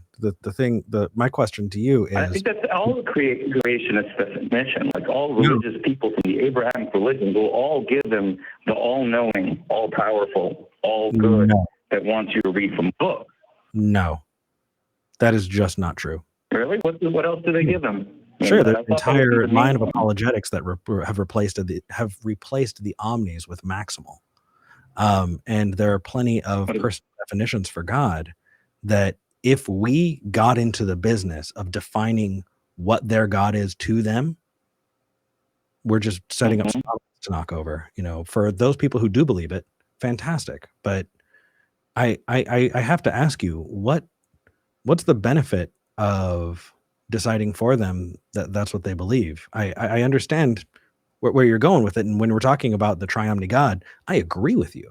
My question to you is, I think that's all creationist definition. Like all religious people from the Abrahamic religion will all give them the all-knowing, all-powerful, all-good that wants you to read from books. No, that is just not true. Really? What else do they give them? Sure, there's an entire line of apologetics that have replaced the omnis with maximal, and there are plenty of personal definitions for God that, if we got into the business of defining what their God is to them, we're just setting up some problems to knock over. For those people who do believe it, fantastic. But I have to ask you, what's the benefit of deciding for them that that's what they believe? I understand where you're going with it, and when we're talking about the tri-omni God, I agree with you.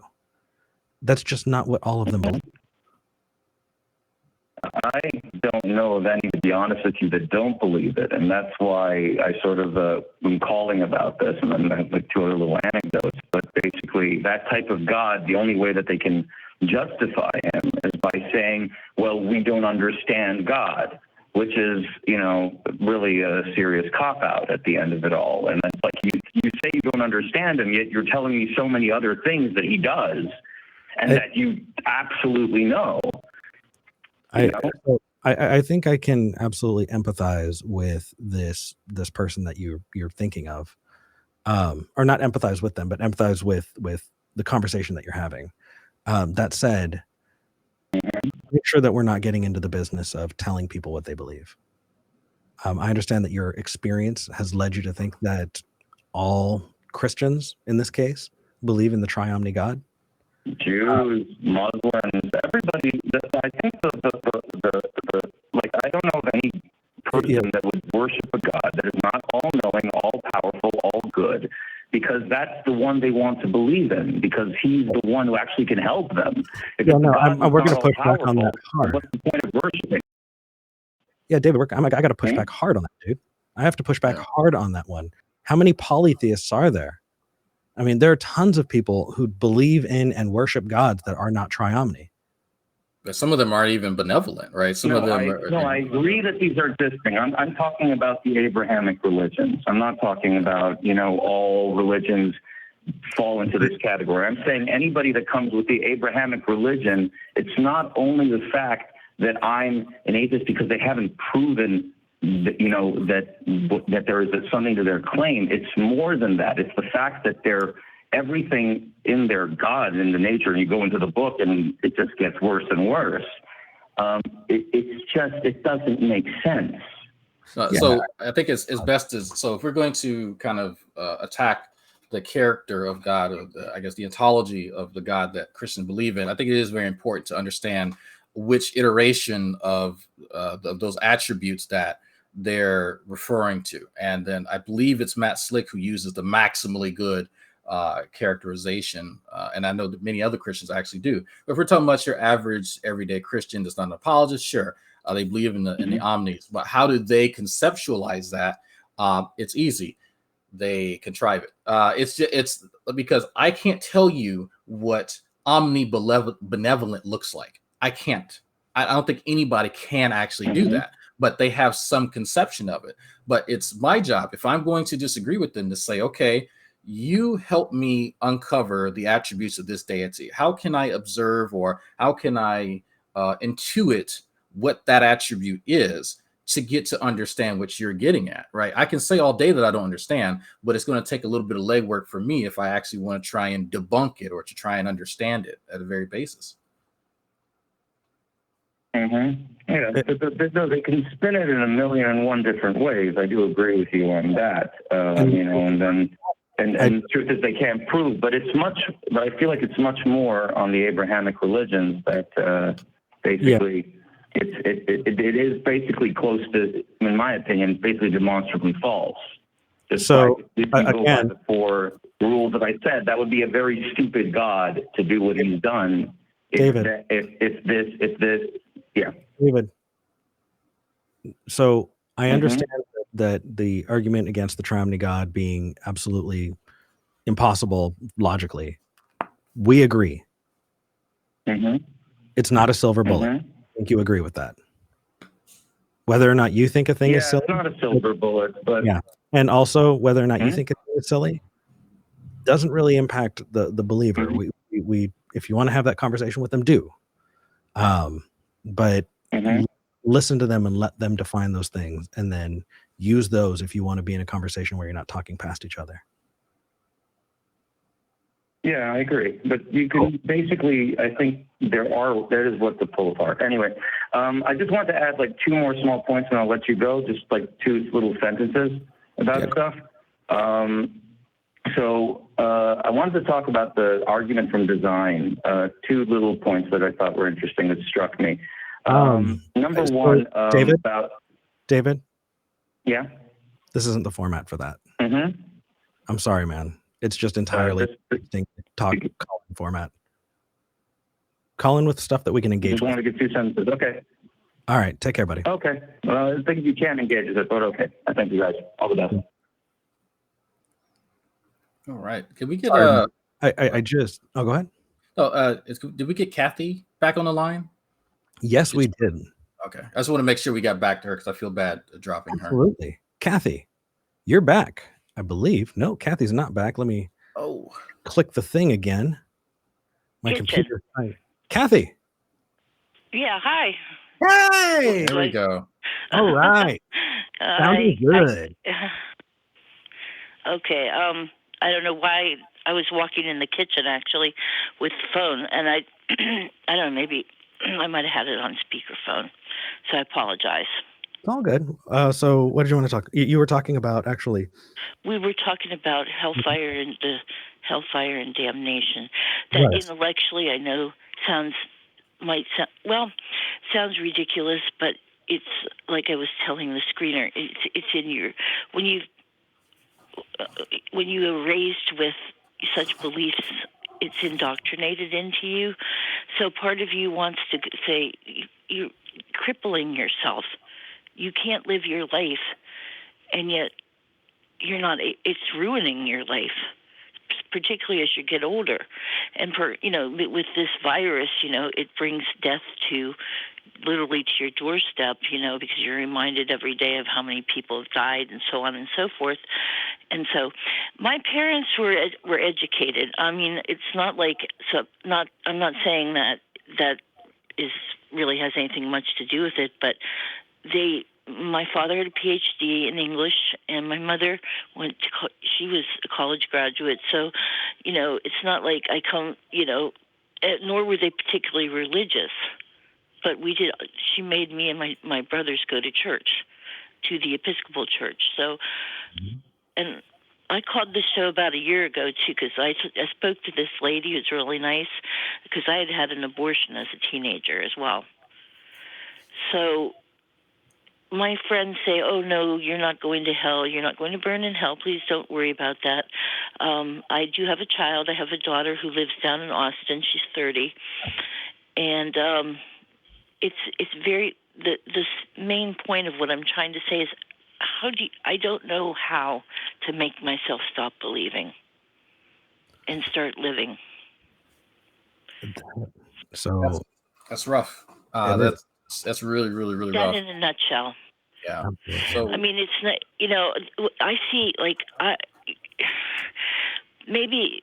That's just not what all of them believe. I don't know of any, to be honest with you, that don't believe it, and that's why I sort of am calling about this, and then I have like two other little anecdotes. But basically, that type of God, the only way that they can justify him is by saying, well, we don't understand God, which is, really a serious cop-out at the end of it all. And it's like you say you don't understand him, yet you're telling me so many other things that he does and that you absolutely know. I think I can absolutely empathize with this person that you're thinking of, or not empathize with them, but empathize with the conversation that you're having. That said, make sure that we're not getting into the business of telling people what they believe. I understand that your experience has led you to think that all Christians, in this case, believe in the tri-omni God. Jews, Muslims, everybody. I think I don't know of any person that would worship a God that is not all-knowing, all-powerful, all-good, because that's the one they want to believe in, because he's the one who actually can help them. We're going to push back on that hard. What's the point of worshiping? Yeah, David, I got to push back hard on that, dude. I have to push back hard on that one. How many polytheists are there? I mean, there are tons of people who believe in and worship gods that are not tri-omni. But some of them aren't even benevolent, right? I agree that these are existing. I'm talking about the Abrahamic religions. I'm not talking about, all religions fall into this category. I'm saying anybody that comes with the Abrahamic religion, it's not only the fact that I'm an atheist because they haven't proven that there is something to their claim. It's more than that. It's the fact that they're everything in their God, in the nature, and you go into the book and it just gets worse and worse. It doesn't make sense. So I think it's best if we're going to kind of attack the character of God, or the ontology of the God that Christians believe in, I think it is very important to understand which iteration of those attributes that they're referring to. And then I believe it's Matt Slick who uses the maximally good characterization. And I know that many other Christians actually do. But if we're talking about your average everyday Christian that's not an apologist, sure, they believe in the omnis. But how do they conceptualize that? It's easy. They contrive it. It's because I can't tell you what omnibenevolent looks like. I can't. I don't think anybody can actually do that, but they have some conception of it. But it's my job, if I'm going to disagree with them, to say, okay, you help me uncover the attributes of this deity. How can I observe, or how can I intuit what that attribute is to get to understand what you're getting at, right? I can say all day that I don't understand, but it's going to take a little bit of legwork for me if I actually want to try and debunk it or to try and understand it at a very basis. Yeah, they can spin it in a million and one different ways. I do agree with you on that. And the truth is they can't prove, but I feel like it's much more on the Abrahamic religions that basically it is basically close to, in my opinion, basically demonstrably false. So if you go by the four rules that I said, that would be a very stupid God to do what he's done. David. If this, yeah. David. So I understand that the argument against the tri-omni God being absolutely impossible logically. We agree. It's not a silver bullet. I think you agree with that. Whether or not you think a thing is silly. It's not a silver bullet, but yeah. And also whether or not you think it's silly doesn't really impact the believer. We if you want to have that conversation with them, do. But listen to them and let them define those things, and then use those if you want to be in a conversation where you're not talking past each other. Yeah, I agree. But you can basically, I think that is what to pull apart. Anyway, I just want to add like 2 more small points and I'll let you go. Just like 2 little sentences about stuff. So I wanted to talk about the argument from design. 2 little points that I thought were interesting that struck me. Number one, David, about David. Yeah. This isn't the format for that. I'm sorry, man. It's just entirely distinct talk call-in format. Call in with stuff that we can engage with. I just want to get 2 sentences. Okay. All right. Take care, buddy. Okay. Well, I think you can engage with it, but okay. I thank you guys. All the best. All right. Can we get I just go ahead. Oh, did we get Kathy back on the line? Yes, we did. Okay. I just want to make sure we got back to her because I feel bad dropping her. Absolutely. Kathy, you're back, I believe. No, Kathy's not back. Let me click the thing again. My computer. Kathy. Yeah, hi. Hey! There we go. All right. Sounding good. Okay. I don't know why I was walking in the kitchen actually with the phone, and I don't know, maybe I might have had it on speakerphone, so I apologize. It's all good. So what did you want to talk? You were talking about actually. We were talking about hellfire and the hellfire and damnation. That intellectually, I know sounds ridiculous, but it's like I was telling the screener. It's in your when you are raised with such beliefs, it's indoctrinated into you. So part of you wants to say you're crippling yourself. You can't live your life, and yet you're not. It's ruining your life, particularly as you get older. And with this virus, it brings death literally to your doorstep, because you're reminded every day of how many people have died and so on and so forth. And so my parents were educated. I mean, it's not like, I'm not saying that really has anything much to do with it, but my father had a PhD in English, and my mother she was a college graduate. So, it's not like nor were they particularly religious, but she made me and my brothers go to church, to the Episcopal Church. So, and I called this show about a year ago too, because I spoke to this lady who's really nice, because I had had an abortion as a teenager as well. So my friends say, "Oh no, you're not going to hell. You're not going to burn in hell. Please don't worry about that." I do have a child. I have a daughter who lives down in Austin. She's 30, and it's very the main point of what I'm trying to say is I don't know how to make myself stop believing and start living. So that's rough. That's really, really, really rough. That in a nutshell. Yeah. So I mean, it's not. I see. Like maybe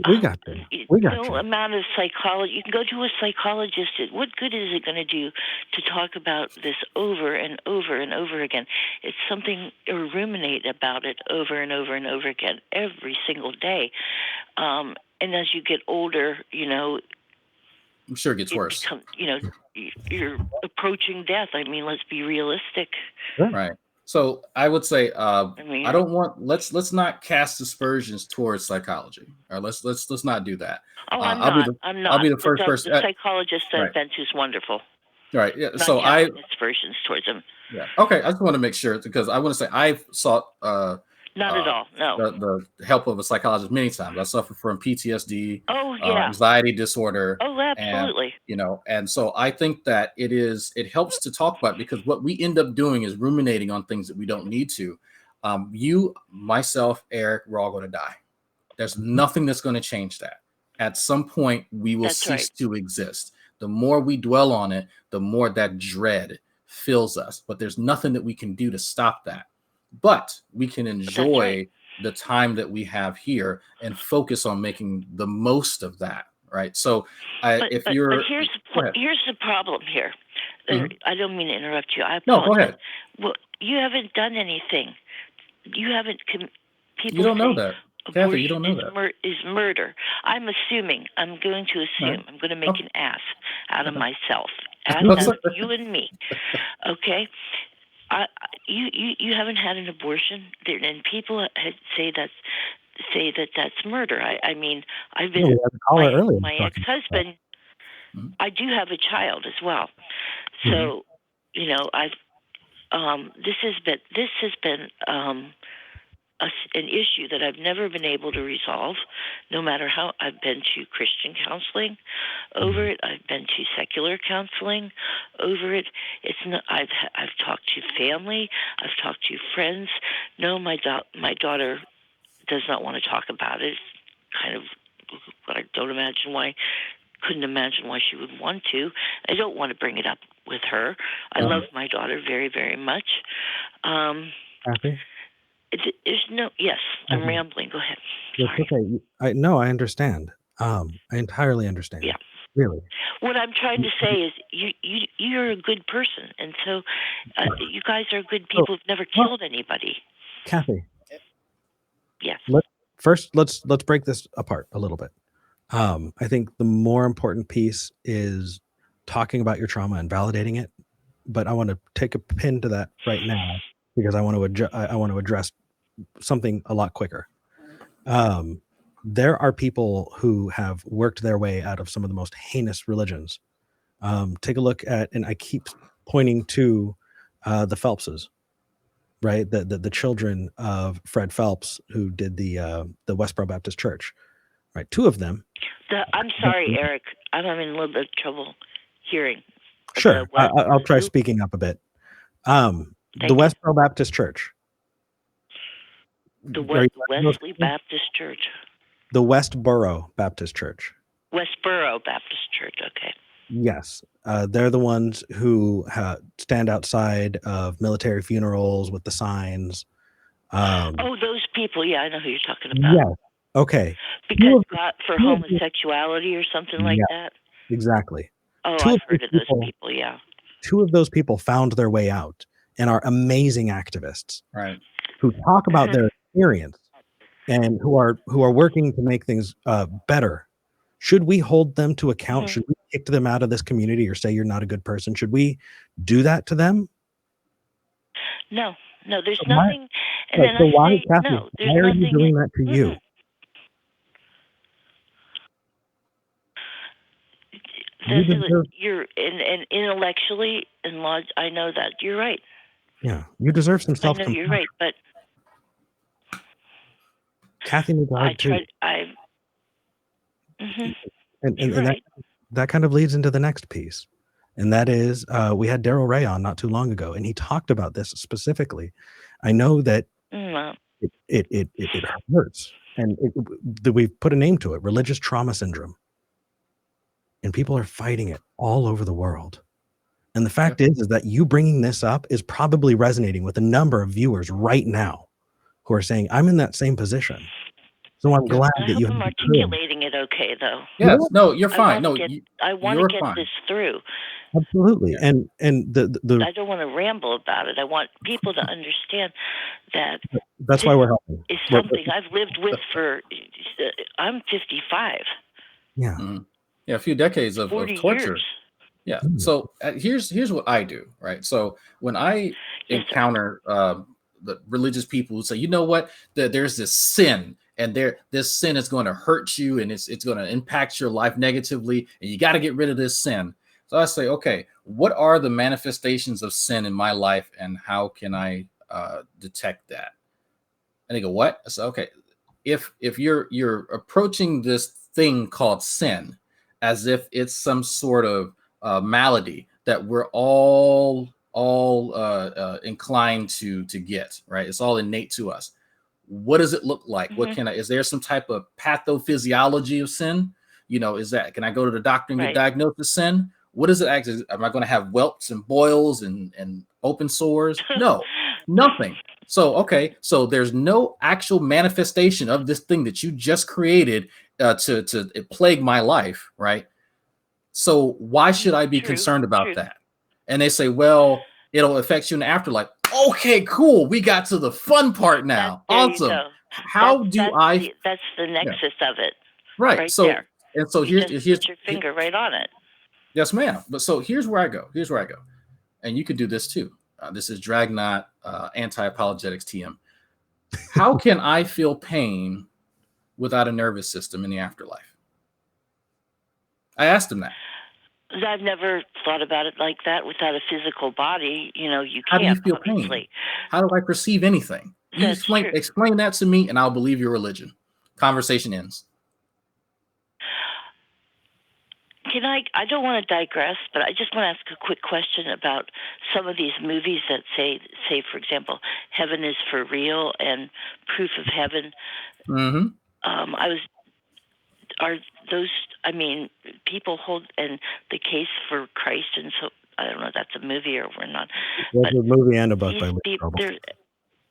we got this. We got no amount of psychology. You can go to a psychologist. What good is it going to do to talk about this over and over and over again? It's something, or ruminate about it over and over and over again every single day. And as you get older, I'm sure it gets worse. You're approaching death. I mean, let's be realistic. Right. So I would say I don't want let's not cast aspersions towards psychology. Or let's not do that. Oh, I'm not. I'll be the first person. The psychologist I've been to is wonderful. Right. Yeah. Not So aspersions towards him. Yeah. Okay. I just want to make sure, because I want to say I've sought Not at all. No. The help of a psychologist many times. I suffer from PTSD, Oh yeah. anxiety disorder. Oh, absolutely. And so I think that it helps to talk about it, because what we end up doing is ruminating on things that we don't need to. You, myself, Eric, we're all going to die. There's nothing that's going to change that. At some point, we will cease to exist. The more we dwell on it, the more that dread fills us. But there's nothing that we can do to stop that. But we can enjoy the time that we have here and focus on making the most of that. Right. So but here's the problem here. Mm-hmm. I don't mean to interrupt you. I apologize. No, go ahead. Well, you haven't done anything. You haven't. People you don't know that. Kathy, you don't know that. Is murder. I'm assuming. I'm going to assume. Right. I'm going to make an ass out of myself. As of you and me. Okay. You haven't had an abortion, and people say that's murder. I mean, I've been my ex-husband. I do have a child as well, so this has been an issue that I've never been able to resolve, no matter how. I've been to Christian counseling over it. I've been to secular counseling over it. It's not. I've talked to family. I've talked to friends. No, my daughter does not want to talk about it. Kind of, I couldn't imagine why she would want to. I don't want to bring it up with her. I love my daughter very, very much. Happy? There's no. Yes, I'm rambling. Go ahead. Sorry. Okay. I understand. I entirely understand. Yeah. Really. What I'm trying to say is you're a good person, and so you guys are good people who've never killed anybody. Kathy. Yes. Let's break this apart a little bit. I think the more important piece is talking about your trauma and validating it, but I want to take a pin to that right now because I want to address something a lot quicker. There are people who have worked their way out of some of the most heinous religions. Take a look at, and I keep pointing to the Phelpses, right? The children of Fred Phelps, who did the Westboro Baptist Church, right? Two of them. I'm sorry, Eric. I'm having a little bit of trouble hearing. Sure, I'll try speaking up a bit. The Westboro Baptist Church. The Wesley Baptist Church. The Westboro Baptist Church. Westboro Baptist Church, okay. Yes. They're the ones who stand outside of military funerals with the signs. Those people. Yeah, I know who you're talking about. Yeah. Okay. Because for homosexuality or something like that? Exactly. Oh, I've heard of those people, yeah. Two of those people found their way out and are amazing activists. Right. Who talk about their experience and who are working to make things better. Should we hold them to account? Should we kick them out of this community or say you're not a good person? Should we do that to them? No, there's nothing. Why are you doing that to you? You're and intellectually and I know that you're right. Yeah, you deserve some self. I know you're right, but Kathy McGraw too. And that kind of leads into the next piece, and that is we had Daryl Ray on not too long ago, and he talked about this specifically. I know that it hurts, and we've put a name to it: religious trauma syndrome. And people are fighting it all over the world. And the fact is that you bringing this up is probably resonating with a number of viewers right now who are saying, I'm in that same position. So I'm glad that you I'm articulating it okay, though. Yes, no, you're fine. I want to get this through. Absolutely. Yeah. And the I don't want to ramble about it. I want people to understand that that's why we're helping. It's something I've lived with I'm 55. Yeah. Mm-hmm. Yeah, a few decades of torture. Years. Yeah. So here's what I do, right? So when I encounter the religious people who say, you know what, there's this sin, and this sin is going to hurt you, and it's going to impact your life negatively, and you got to get rid of this sin. So I say, okay, what are the manifestations of sin in my life, and how can I detect that? And they go, what? I said, okay, if you're approaching this thing called sin as if it's some sort of malady that we're all inclined to get, right? It's all innate to us. What does it look like? What is there some type of pathophysiology of sin? Can I go to the doctor and get diagnosed with sin? What is it actually? Am I going to have welts and boils and open sores? No, nothing. So there's no actual manifestation of this thing that you just created to plague my life, right? So why should I be concerned about that? And they say, well, it'll affect you in the afterlife. Okay, cool. We got to the fun part now. Awesome. That's the nexus of it. Right. So there. And so here's put your finger right on it. Yes, ma'am. But so here's where I go. And you can do this too. This is Dragnauct Anti-Apologetics TM. How can I feel pain without a nervous system in the afterlife? I asked him that. I've never thought about it like that. Without a physical body, you can't. How do you feel obviously. Pain? How do I perceive anything? You explain that to me, and I'll believe your religion. Conversation ends. I don't want to digress, but I just want to ask a quick question about some of these movies that say, for example, Heaven is for Real and Proof of Heaven. Mm-hmm. Are those, people hold, and the case for Christ, and so, I don't know if that's a movie or we're not. That's a movie and a book by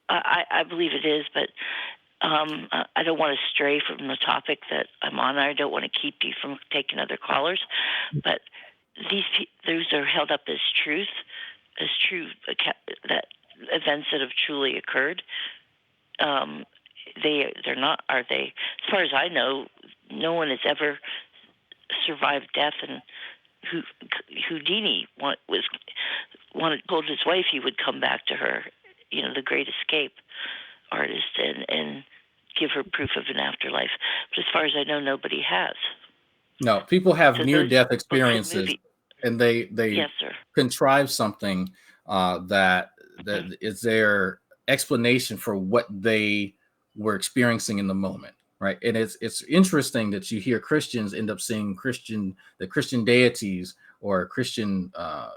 I believe it is, but I don't want to stray from the topic that I'm on. I don't want to keep you from taking other callers, but those are held up as true that events that have truly occurred. They're not, are they? As far as I know, no one has ever survived death, and Houdini told his wife he would come back to her, the Great Escape artist, and give her proof of an afterlife. But as far as I know, nobody has. No, people have near-death experiences, and they yes, sir. contrive something that is their explanation for what they were experiencing in the moment, right? And it's interesting that you hear Christians end up seeing the Christian deities or Christian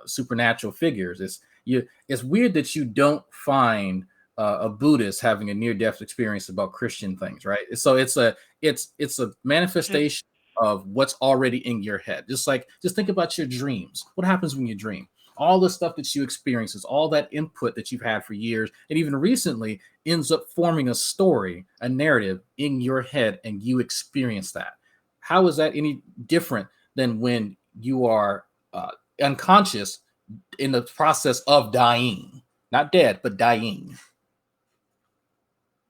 supernatural figures. It's weird that you don't find a Buddhist having a near-death experience about Christian things, right? So it's a manifestation of what's already in your head. Just think about your dreams. What happens when you dream? All the stuff that you experience, all that input that you've had for years, and even recently, ends up forming a story, a narrative in your head, and you experience that. How is that any different than when you are unconscious in the process of dying? Not dead, but dying.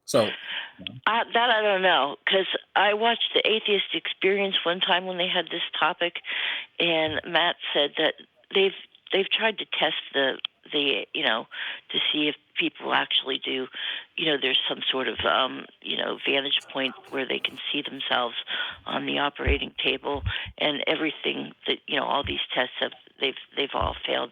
So that I don't know, because I watched the Atheist Experience one time when they had this topic, and Matt said that they've tried to test the to see if people actually do, there's some sort of vantage point where they can see themselves on the operating table, and everything that all these tests have they've all failed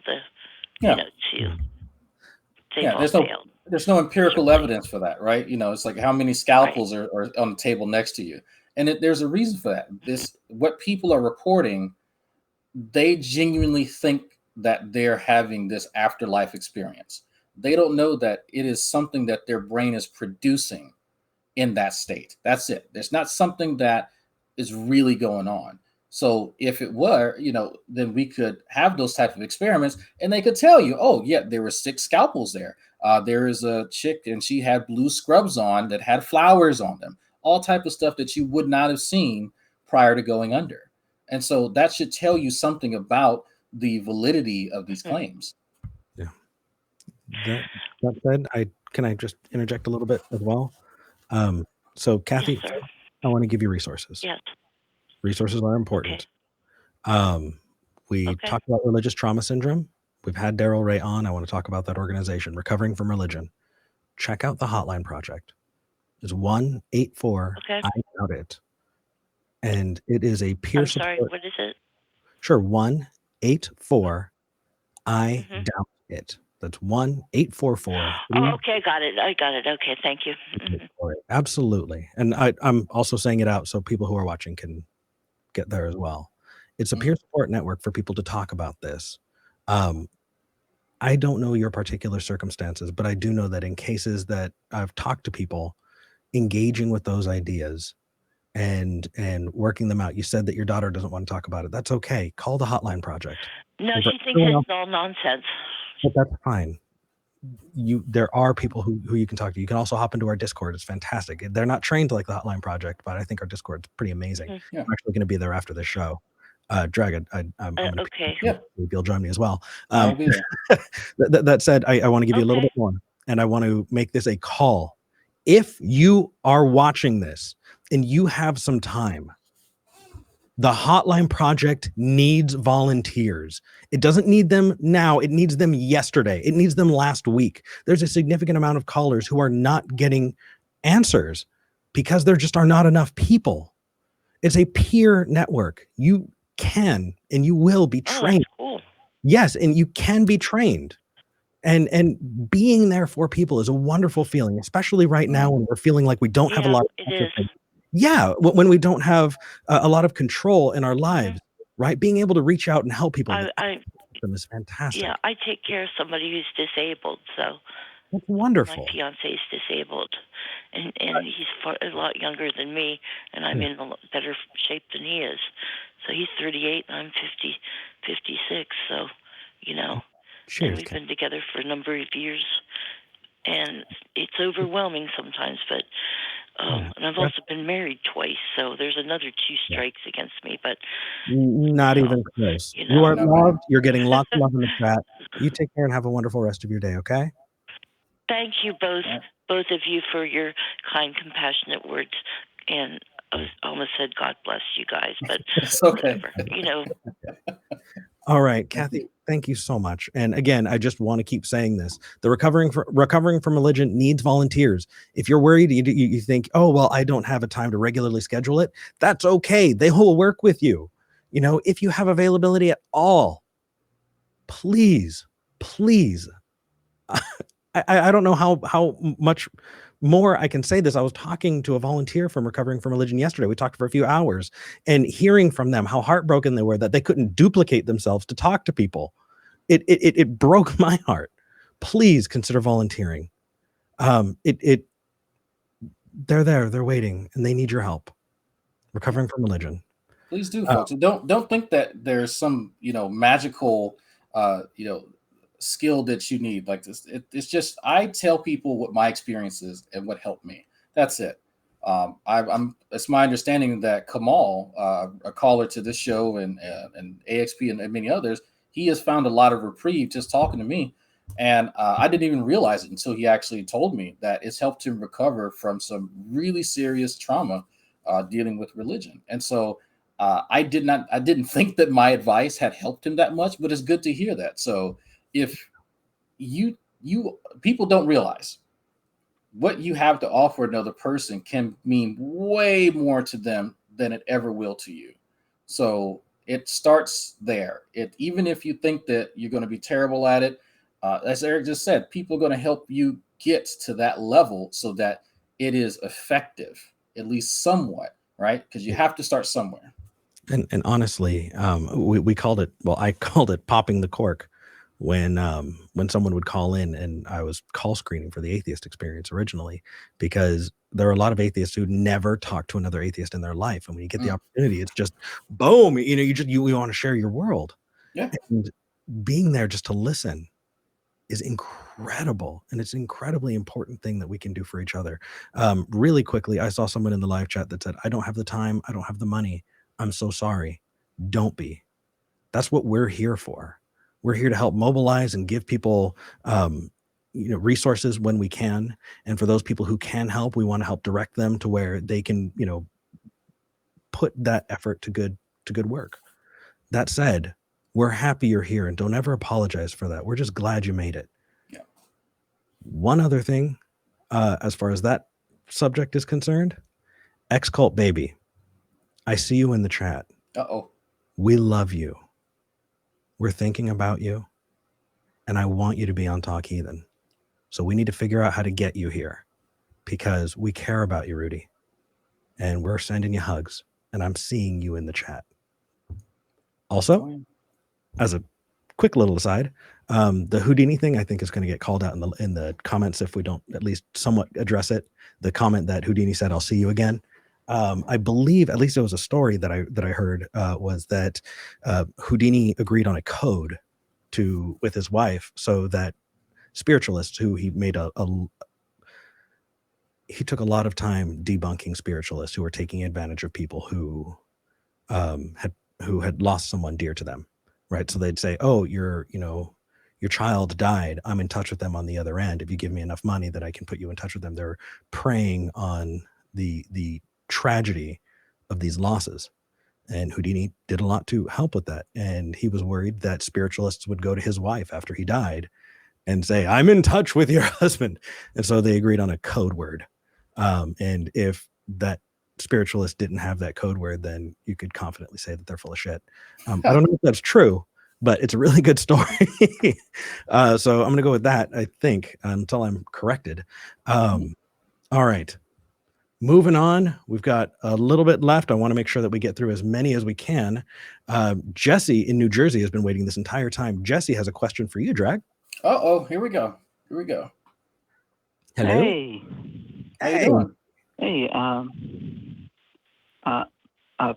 there's no empirical evidence for that, right? It's like how many scalpels are on the table next to you, and there's a reason for that. What people are reporting, they genuinely think that they're having this afterlife experience. They don't know that it is something that their brain is producing in that state. That's it. There's not something that is really going on. So if it were, then we could have those type of experiments, and they could tell you, oh yeah, there were 6 scalpels there. There is a chick, and she had blue scrubs on that had flowers on them. All type of stuff that you would not have seen prior to going under. And so that should tell you something about the validity of these claims. Yeah. That said, can I just interject a little bit as well? So Kathy, yes, I want to give you resources. Yes. Resources are important. Okay. We talked about religious trauma syndrome. We've had Daryl Ray on. I want to talk about that organization, Recovering from Religion. Check out the Hotline Project. It's 1-84 I Doubt It. And it is a peer support. I'm sorry, what is it? Sure, 1-84 I Doubt It. That's 1-844. Oh, okay, I got it. Okay, thank you. Absolutely. And I'm also saying it out so people who are watching can get there as well. It's a peer support network for people to talk about this. I don't know your particular circumstances, but I do know that in cases that I've talked to people engaging with those ideas and working them out. You said that your daughter doesn't want to talk about it. That's okay. Call the Hotline Project. No, she thinks it's all nonsense. But that's fine. There are people who you can talk to. You can also hop into our Discord. It's fantastic. They're not trained like the Hotline Project, but I think our Discord's pretty amazing. Mm-hmm. Yeah. I'm actually going to be there after the show. Dragon, I'm okay. You'll join me as well. I'll be there. That said, I want to give you a little bit more, and I want to make this a call. If you are watching this and you have some time, the Hotline Project needs volunteers. It doesn't need them now. It needs them yesterday. It needs them last week. There's a significant amount of callers who are not getting answers because there just are not enough people. It's a peer network. You can and you will be trained. Cool. Yes, and you can be trained. And being there for people is a wonderful feeling, especially right now when we're feeling like we don't have a lot of it is. Yeah, when we don't have a lot of control in our lives, right? Being able to reach out and help people them is fantastic. Yeah, I take care of somebody who's disabled, so that's wonderful. My fiance is disabled, and he's a lot younger than me, and I'm in a lot better shape than he is. So he's 38, and I'm 56. So, and we've been together for a number of years, and it's overwhelming sometimes, but. And I've also been married twice, so there's another 2 strikes against me. But not even close. You are loved. You're getting lots of love in the chat. You take care and have a wonderful rest of your day. Okay. Thank you both of you for your kind, compassionate words. And I almost said God bless you guys, but it's okay. Whatever, All right, Kathy, thank you so much. And again, I just want to keep saying this. The recovering from religion needs volunteers. If you're worried, you think, oh, well, I don't have a time to regularly schedule it. That's okay. They will work with you. If you have availability at all, please. I don't know how much more I can say this. I was talking to a volunteer from Recovering from Religion yesterday. We talked for a few hours and hearing from them how heartbroken they were that they couldn't duplicate themselves to talk to people. It broke my heart. Please consider volunteering. They're there, they're waiting, and they need your help. Recovering from Religion. Please do, folks. And don't think that there's some magical skill that you need like this. It's just I tell people what my experience is and what helped me. That's it. It's my understanding that Kamal, a caller to this show and AXP and many others, he has found a lot of reprieve just talking to me, and I didn't even realize it until he actually told me that it's helped him recover from some really serious trauma dealing with religion. And so I didn't think that my advice had helped him that much, but it's good to hear that. So if you people don't realize what you have to offer another person can mean way more to them than it ever will to you. So it starts there. Even if you think that you're going to be terrible at it, as Eric just said, people are going to help you get to that level so that it is effective, at least somewhat, right? Because you have to start somewhere. And honestly, we called it. Well, I called it popping the cork. When someone would call in, and I was call screening for the atheist experience originally, because there are a lot of atheists who never talk to another atheist in their life, and when you get the opportunity, it's just boom. You want to share your world. Yeah. And being there just to listen is incredible, and it's an incredibly important thing that we can do for each other. Really quickly, I saw someone in the live chat that said, "I don't have the time. I don't have the money. I'm so sorry." Don't be. That's what we're here for. We're here to help mobilize and give people, resources when we can. And for those people who can help, we want to help direct them to where they can, put that effort to good work. That said, we're happy you're here, and don't ever apologize for that. We're just glad you made it. Yeah. One other thing, as far as that subject is concerned, X-Cult Baby, I see you in the chat. Uh-oh. We love you. We're thinking about you. and I want you to be on Talk Heathen. So we need to figure out how to get you here because we care about you, Rudy. And we're sending you hugs. And I'm seeing you in the chat. Also, as a quick little aside, the Houdini thing I think is going to get called out in the comments if we don't at least somewhat address it. The comment that Houdini said, "I'll see you again." I believe, at least it was a story that I heard, was that Houdini agreed on a code with his wife so that spiritualists who he made he took a lot of time debunking spiritualists who were taking advantage of people who had lost someone dear to them, right? So they'd say, "Oh, your child died. I'm in touch with them on the other end. If you give me enough money that I can put you in touch with them." They're preying on the tragedy of these losses. And Houdini did a lot to help with that. And he was worried that spiritualists would go to his wife after he died and say, "I'm in touch with your husband." And so they agreed on a code word. And if that spiritualist didn't have that code word, then you could confidently say that they're full of shit. I don't know if that's true, but it's a really good story. So I'm going to go with that, I think, until I'm corrected. All right. Moving on, we've got a little bit left. I want to make sure that we get through as many as we can. Jesse in New Jersey has been waiting this entire time. Jesse has a question for you, Drag. Uh-oh, here we go. Hello. Hey. How you doing? Hey.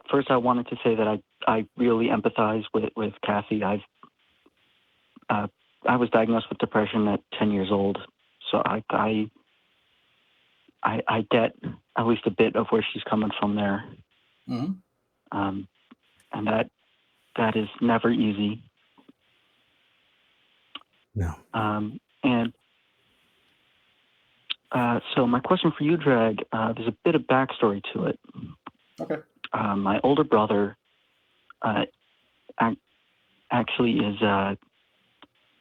First, I wanted to say that I really empathize with Kathy. I was diagnosed with depression at 10 years old, so I get at least a bit of where she's coming from there. Mm-hmm. And that is never easy. No. So my question for you, Drag, there's a bit of backstory to it. Okay. My older brother actually is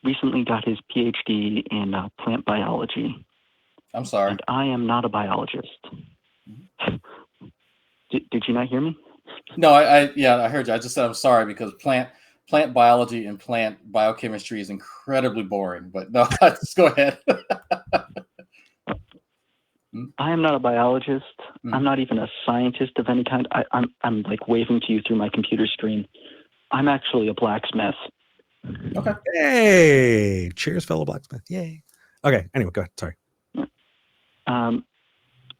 recently got his PhD in plant biology. I'm sorry. And I am not a biologist. Did you not hear me? No, I heard you. I just said I'm sorry because plant biology and plant biochemistry is incredibly boring. But no, just go ahead. I am not a biologist. Mm-hmm. I'm not even a scientist of any kind. I'm like waving to you through my computer screen. I'm actually a blacksmith. Okay. Hey, cheers, fellow blacksmith. Yay. Okay. Anyway, go ahead. Sorry.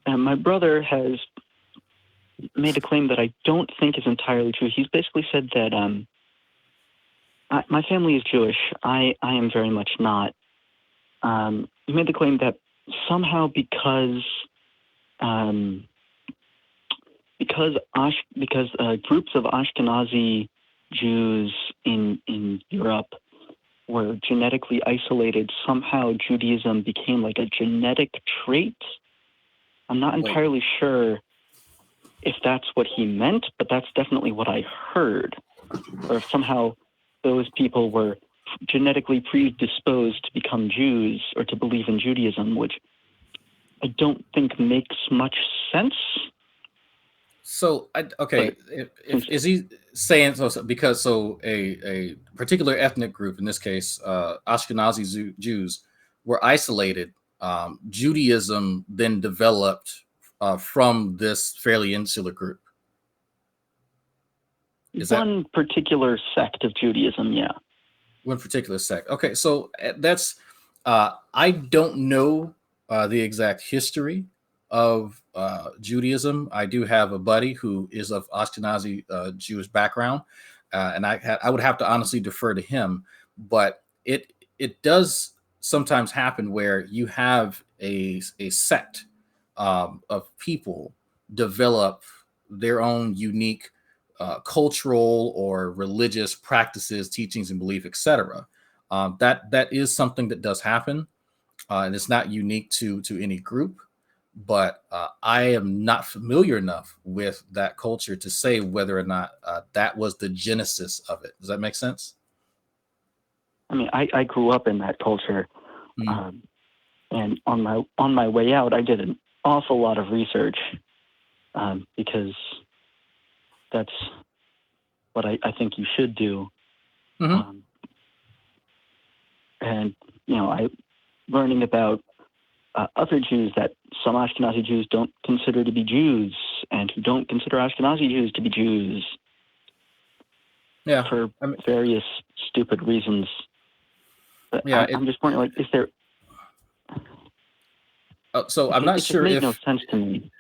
And my brother has made a claim that I don't think is entirely true. He's basically said that my family is Jewish. I am very much not. He made the claim that somehow because groups of Ashkenazi Jews in Europe were genetically isolated, somehow Judaism became like a genetic trait. I'm not entirely sure if that's what he meant, but that's definitely what I heard. Or if somehow those people were genetically predisposed to become Jews or to believe in Judaism, which I don't think makes much sense. So, is he saying because a particular ethnic group, in this case, Ashkenazi Jews, were isolated? Judaism then developed from this fairly insular group. One particular sect of Judaism, yeah. One particular sect. Okay, so that's I don't know the exact history of Judaism. I do have a buddy who is of Ashkenazi Jewish background, and I would have to honestly defer to him. But it does sometimes happen where you have a sect of people develop their own unique cultural or religious practices, teachings, and belief, etc. That is something that does happen, and it's not unique to any group. But I am not familiar enough with that culture to say whether or not that was the genesis of it. Does that make sense? I mean, I grew up in that culture, and on my way out, I did an awful lot of research because that's what I think you should do. and I learning about other Jews that some Ashkenazi Jews don't consider to be Jews, and who don't consider Ashkenazi Jews to be Jews. Yeah, for various stupid reasons. But yeah, I'm just wondering, like, is there? So I'm not sure if no sense to me.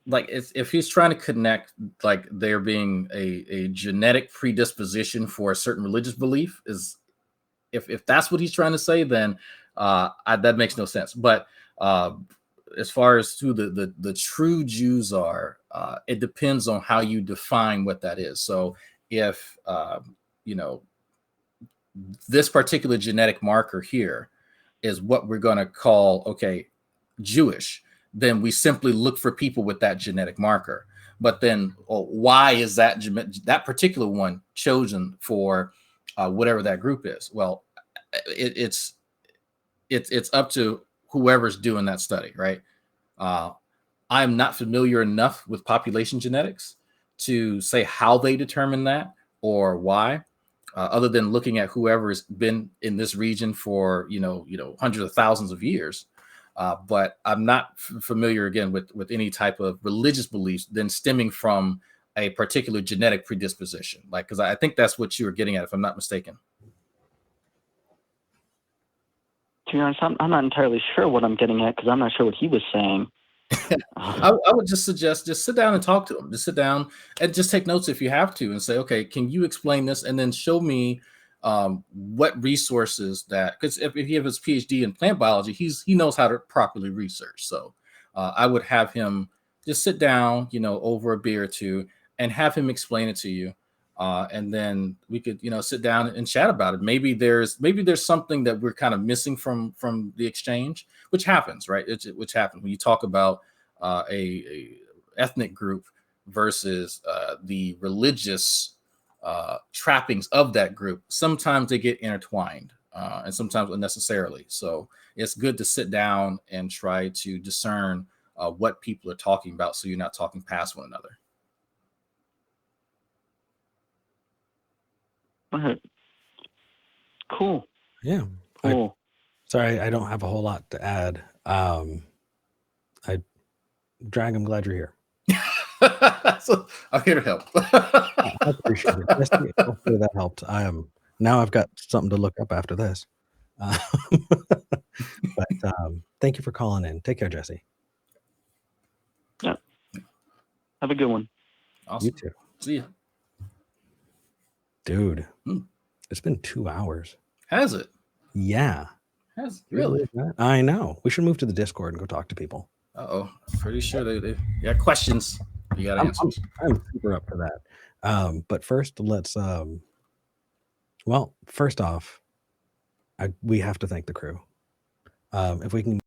Like if he's trying to connect like there being a genetic predisposition for a certain religious belief, is if that's what he's trying to say, then that makes no sense. But as far as who the true Jews are, it depends on how you define what that is. So if this particular genetic marker here is what we're going to call Jewish, then we simply look for people with that genetic marker. But then why is that particular one chosen for whatever that group is? Well, it's up to whoever's doing that study, right? I'm not familiar enough with population genetics to say how they determine that or why, other than looking at whoever's been in this region for hundreds of thousands of years. But I'm not familiar again with any type of religious beliefs then stemming from a particular genetic predisposition, because I think that's what you were getting at, if I'm not mistaken. To be honest, I'm not entirely sure what I'm getting at, because I'm not sure what he was saying. I would just suggest just sit down and talk to him. Just sit down and just take notes if you have to, and say, okay, can you explain this, and then show me what resources that, because if he has his PhD in plant biology, he knows how to properly research. So I would have him just sit down, over a beer or two, and have him explain it to you, and then we could sit down and chat about it. Maybe there's something that we're kind of missing from the exchange, which happens, right? Which happens when you talk about a ethnic group versus the religious trappings of that group. Sometimes they get intertwined, and sometimes unnecessarily. So it's good to sit down and try to discern what people are talking about, so you're not talking past one another. Cool. Yeah. Cool. Sorry, I don't have a whole lot to add. Drag, I'm glad you're here. So I'm here to help. I appreciate it. Hopefully that helped. Now I've got something to look up after this. But thank you for calling in. Take care, Jesse. Yeah. Have a good one. Awesome. You too. See ya. Dude, it's been 2 hours. Has it? Yeah. Has it? Really? I know. We should move to the Discord and go talk to people. Pretty sure they got questions. You got answers. I'm super up for that. But first, let's. Well, first off, we have to thank the crew. If we can.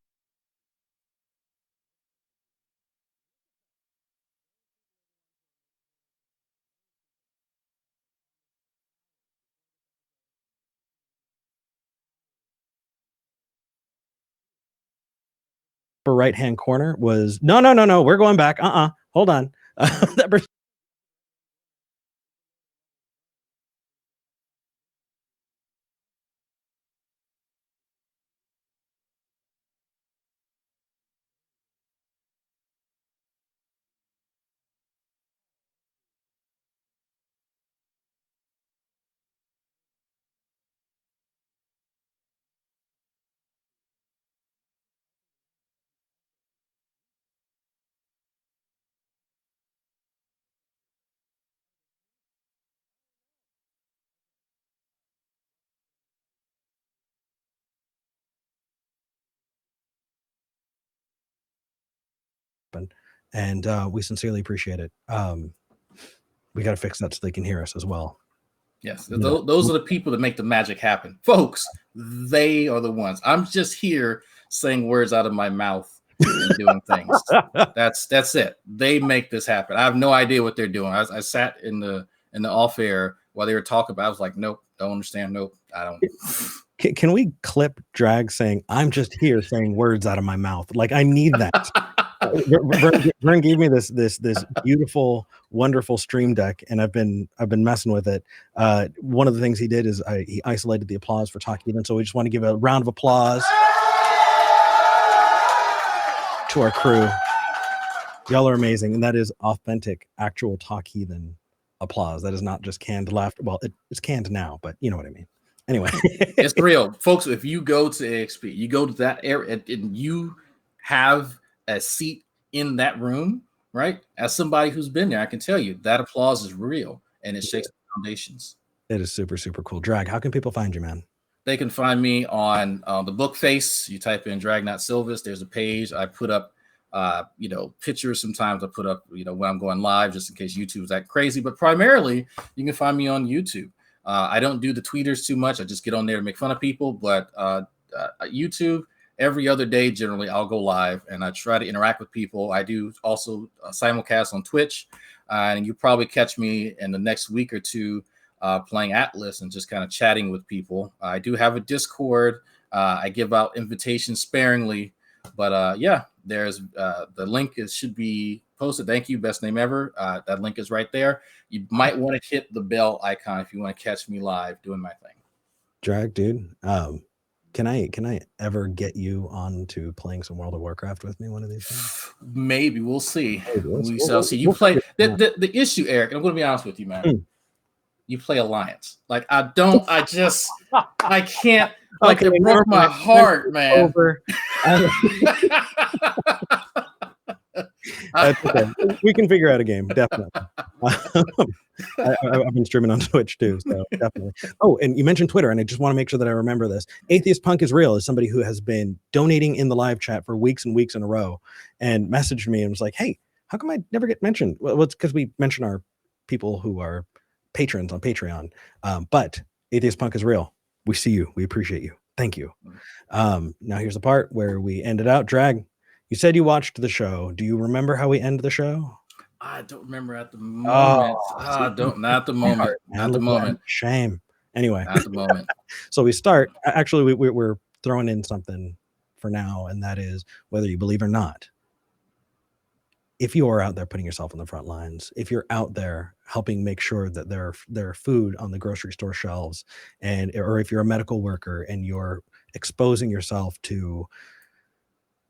Upper right-hand corner was no. We're going back. Hold on. That person. And we sincerely appreciate it. We got to fix that so they can hear us as well. Yes, those are the people that make the magic happen, folks. They are the ones. I'm just here saying words out of my mouth and doing things. That's it. They make this happen. I have no idea what they're doing. I sat in the off air while they were talking about it. I was like, nope, don't understand. Nope, I don't. Can we clip Drag saying, "I'm just here saying words out of my mouth"? Like, I need that. Vern gave me this beautiful, wonderful stream deck, and I've been messing with it. One of the things he did is he isolated the applause for Talk Heathen, so we just want to give a round of applause to our crew. Y'all are amazing, and that is authentic, actual Talk Heathen applause. That is not just canned laughter. Well, it's canned now, but you know what I mean. Anyway, it's real, folks. If you go to AXP, you go to that area, and you have a seat in that room, right? As somebody who's been there, I can tell you that applause is real, and it shakes the foundations. It is super, super cool. Drag, how can people find you, man? They can find me on the book face. You type in Dragnauct Sylvas. There's a page. I put up pictures. Sometimes I put up, when I'm going live, just in case YouTube is that crazy. But primarily, you can find me on YouTube. I don't do the tweeters too much. I just get on there to make fun of people. But YouTube, every other day, generally, I'll go live and I try to interact with people. I do also simulcast on Twitch. And you probably catch me in the next week or two playing Atlas and just kind of chatting with people. I do have a Discord. I give out invitations sparingly. But there's the link should be posted. Thank you, best name ever. That link is right there. You might want to hit the bell icon if you want to catch me live doing my thing. Drag, dude. Can I ever get you on to playing some World of Warcraft with me one of these days? Maybe. We'll see. We shall see. You play the issue, Eric, and I'm going to be honest with you, man. You play Alliance. Like I can't. Like it broke my heart, man. That's okay. We can figure out a game, definitely. I've been streaming on Twitch too, so definitely. Oh, and you mentioned Twitter, and I just want to make sure that I remember this. Atheist Punk is Real is somebody who has been donating in the live chat for weeks and weeks in a row, and messaged me and was like, "Hey, how come I never get mentioned?" Well, it's because we mention our people who are patrons on Patreon. But Atheist Punk is Real. We see you. We appreciate you. Thank you. Now here's the part where we end it out. Drag, you said you watched the show. Do you remember how we end the show? I don't remember at the moment. Not the moment. Not the moment. Shame. Anyway. Not the moment. So we start. Actually, we're throwing in something for now, and that is whether you believe or not. If you are out there putting yourself on the front lines, if you're out there helping make sure that there are food on the grocery store shelves, or if you're a medical worker and you're exposing yourself to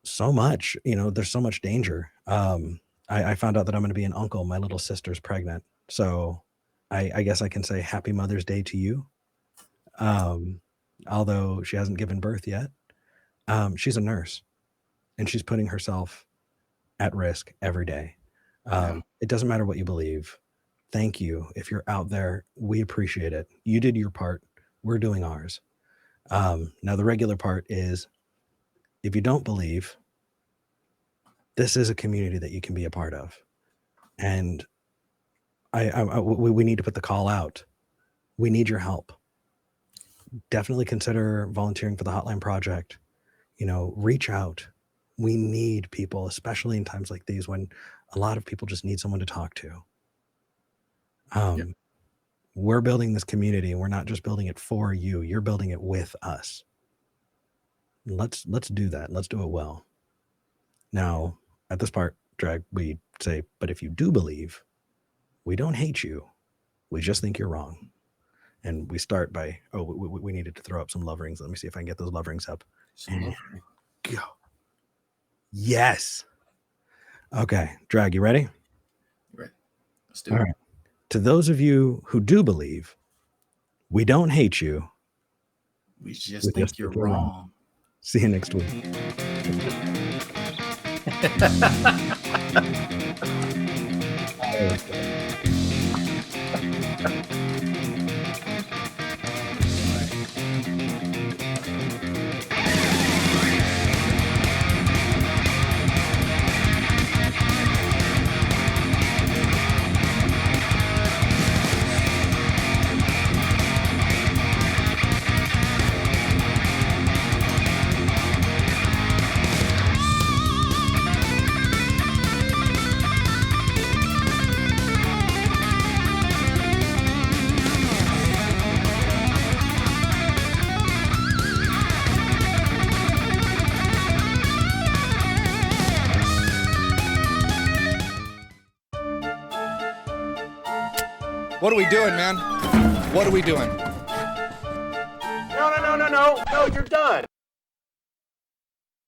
so much, there's so much danger. I found out that I'm going to be an uncle. My little sister's pregnant. So I guess I can say Happy Mother's Day to you. Although she hasn't given birth yet. She's a nurse and she's putting herself at risk every day. It doesn't matter what you believe. Thank you. If you're out there, we appreciate it. You did your part. We're doing ours. Now the regular part is, if you don't believe, this is a community that you can be a part of. And we need to put the call out. We need your help. Definitely consider volunteering for the Hotline Project. Reach out. We need people, especially in times like these when a lot of people just need someone to talk to. We're building this community, and we're not just building it for you. You're building it with us. Let's do that. Let's do it well. Now, at this part, Drag, we say, but if you do believe, we don't hate you. We just think you're wrong. And we start by, we needed to throw up some love rings. Let me see if I can get those love rings up. And go. Yes. Okay, Drag, you ready? Right. Let's do it. All right. To those of you who do believe, we don't hate you. We just think you're wrong. See you next week. What are we doing, man? What are we doing? No, you're done.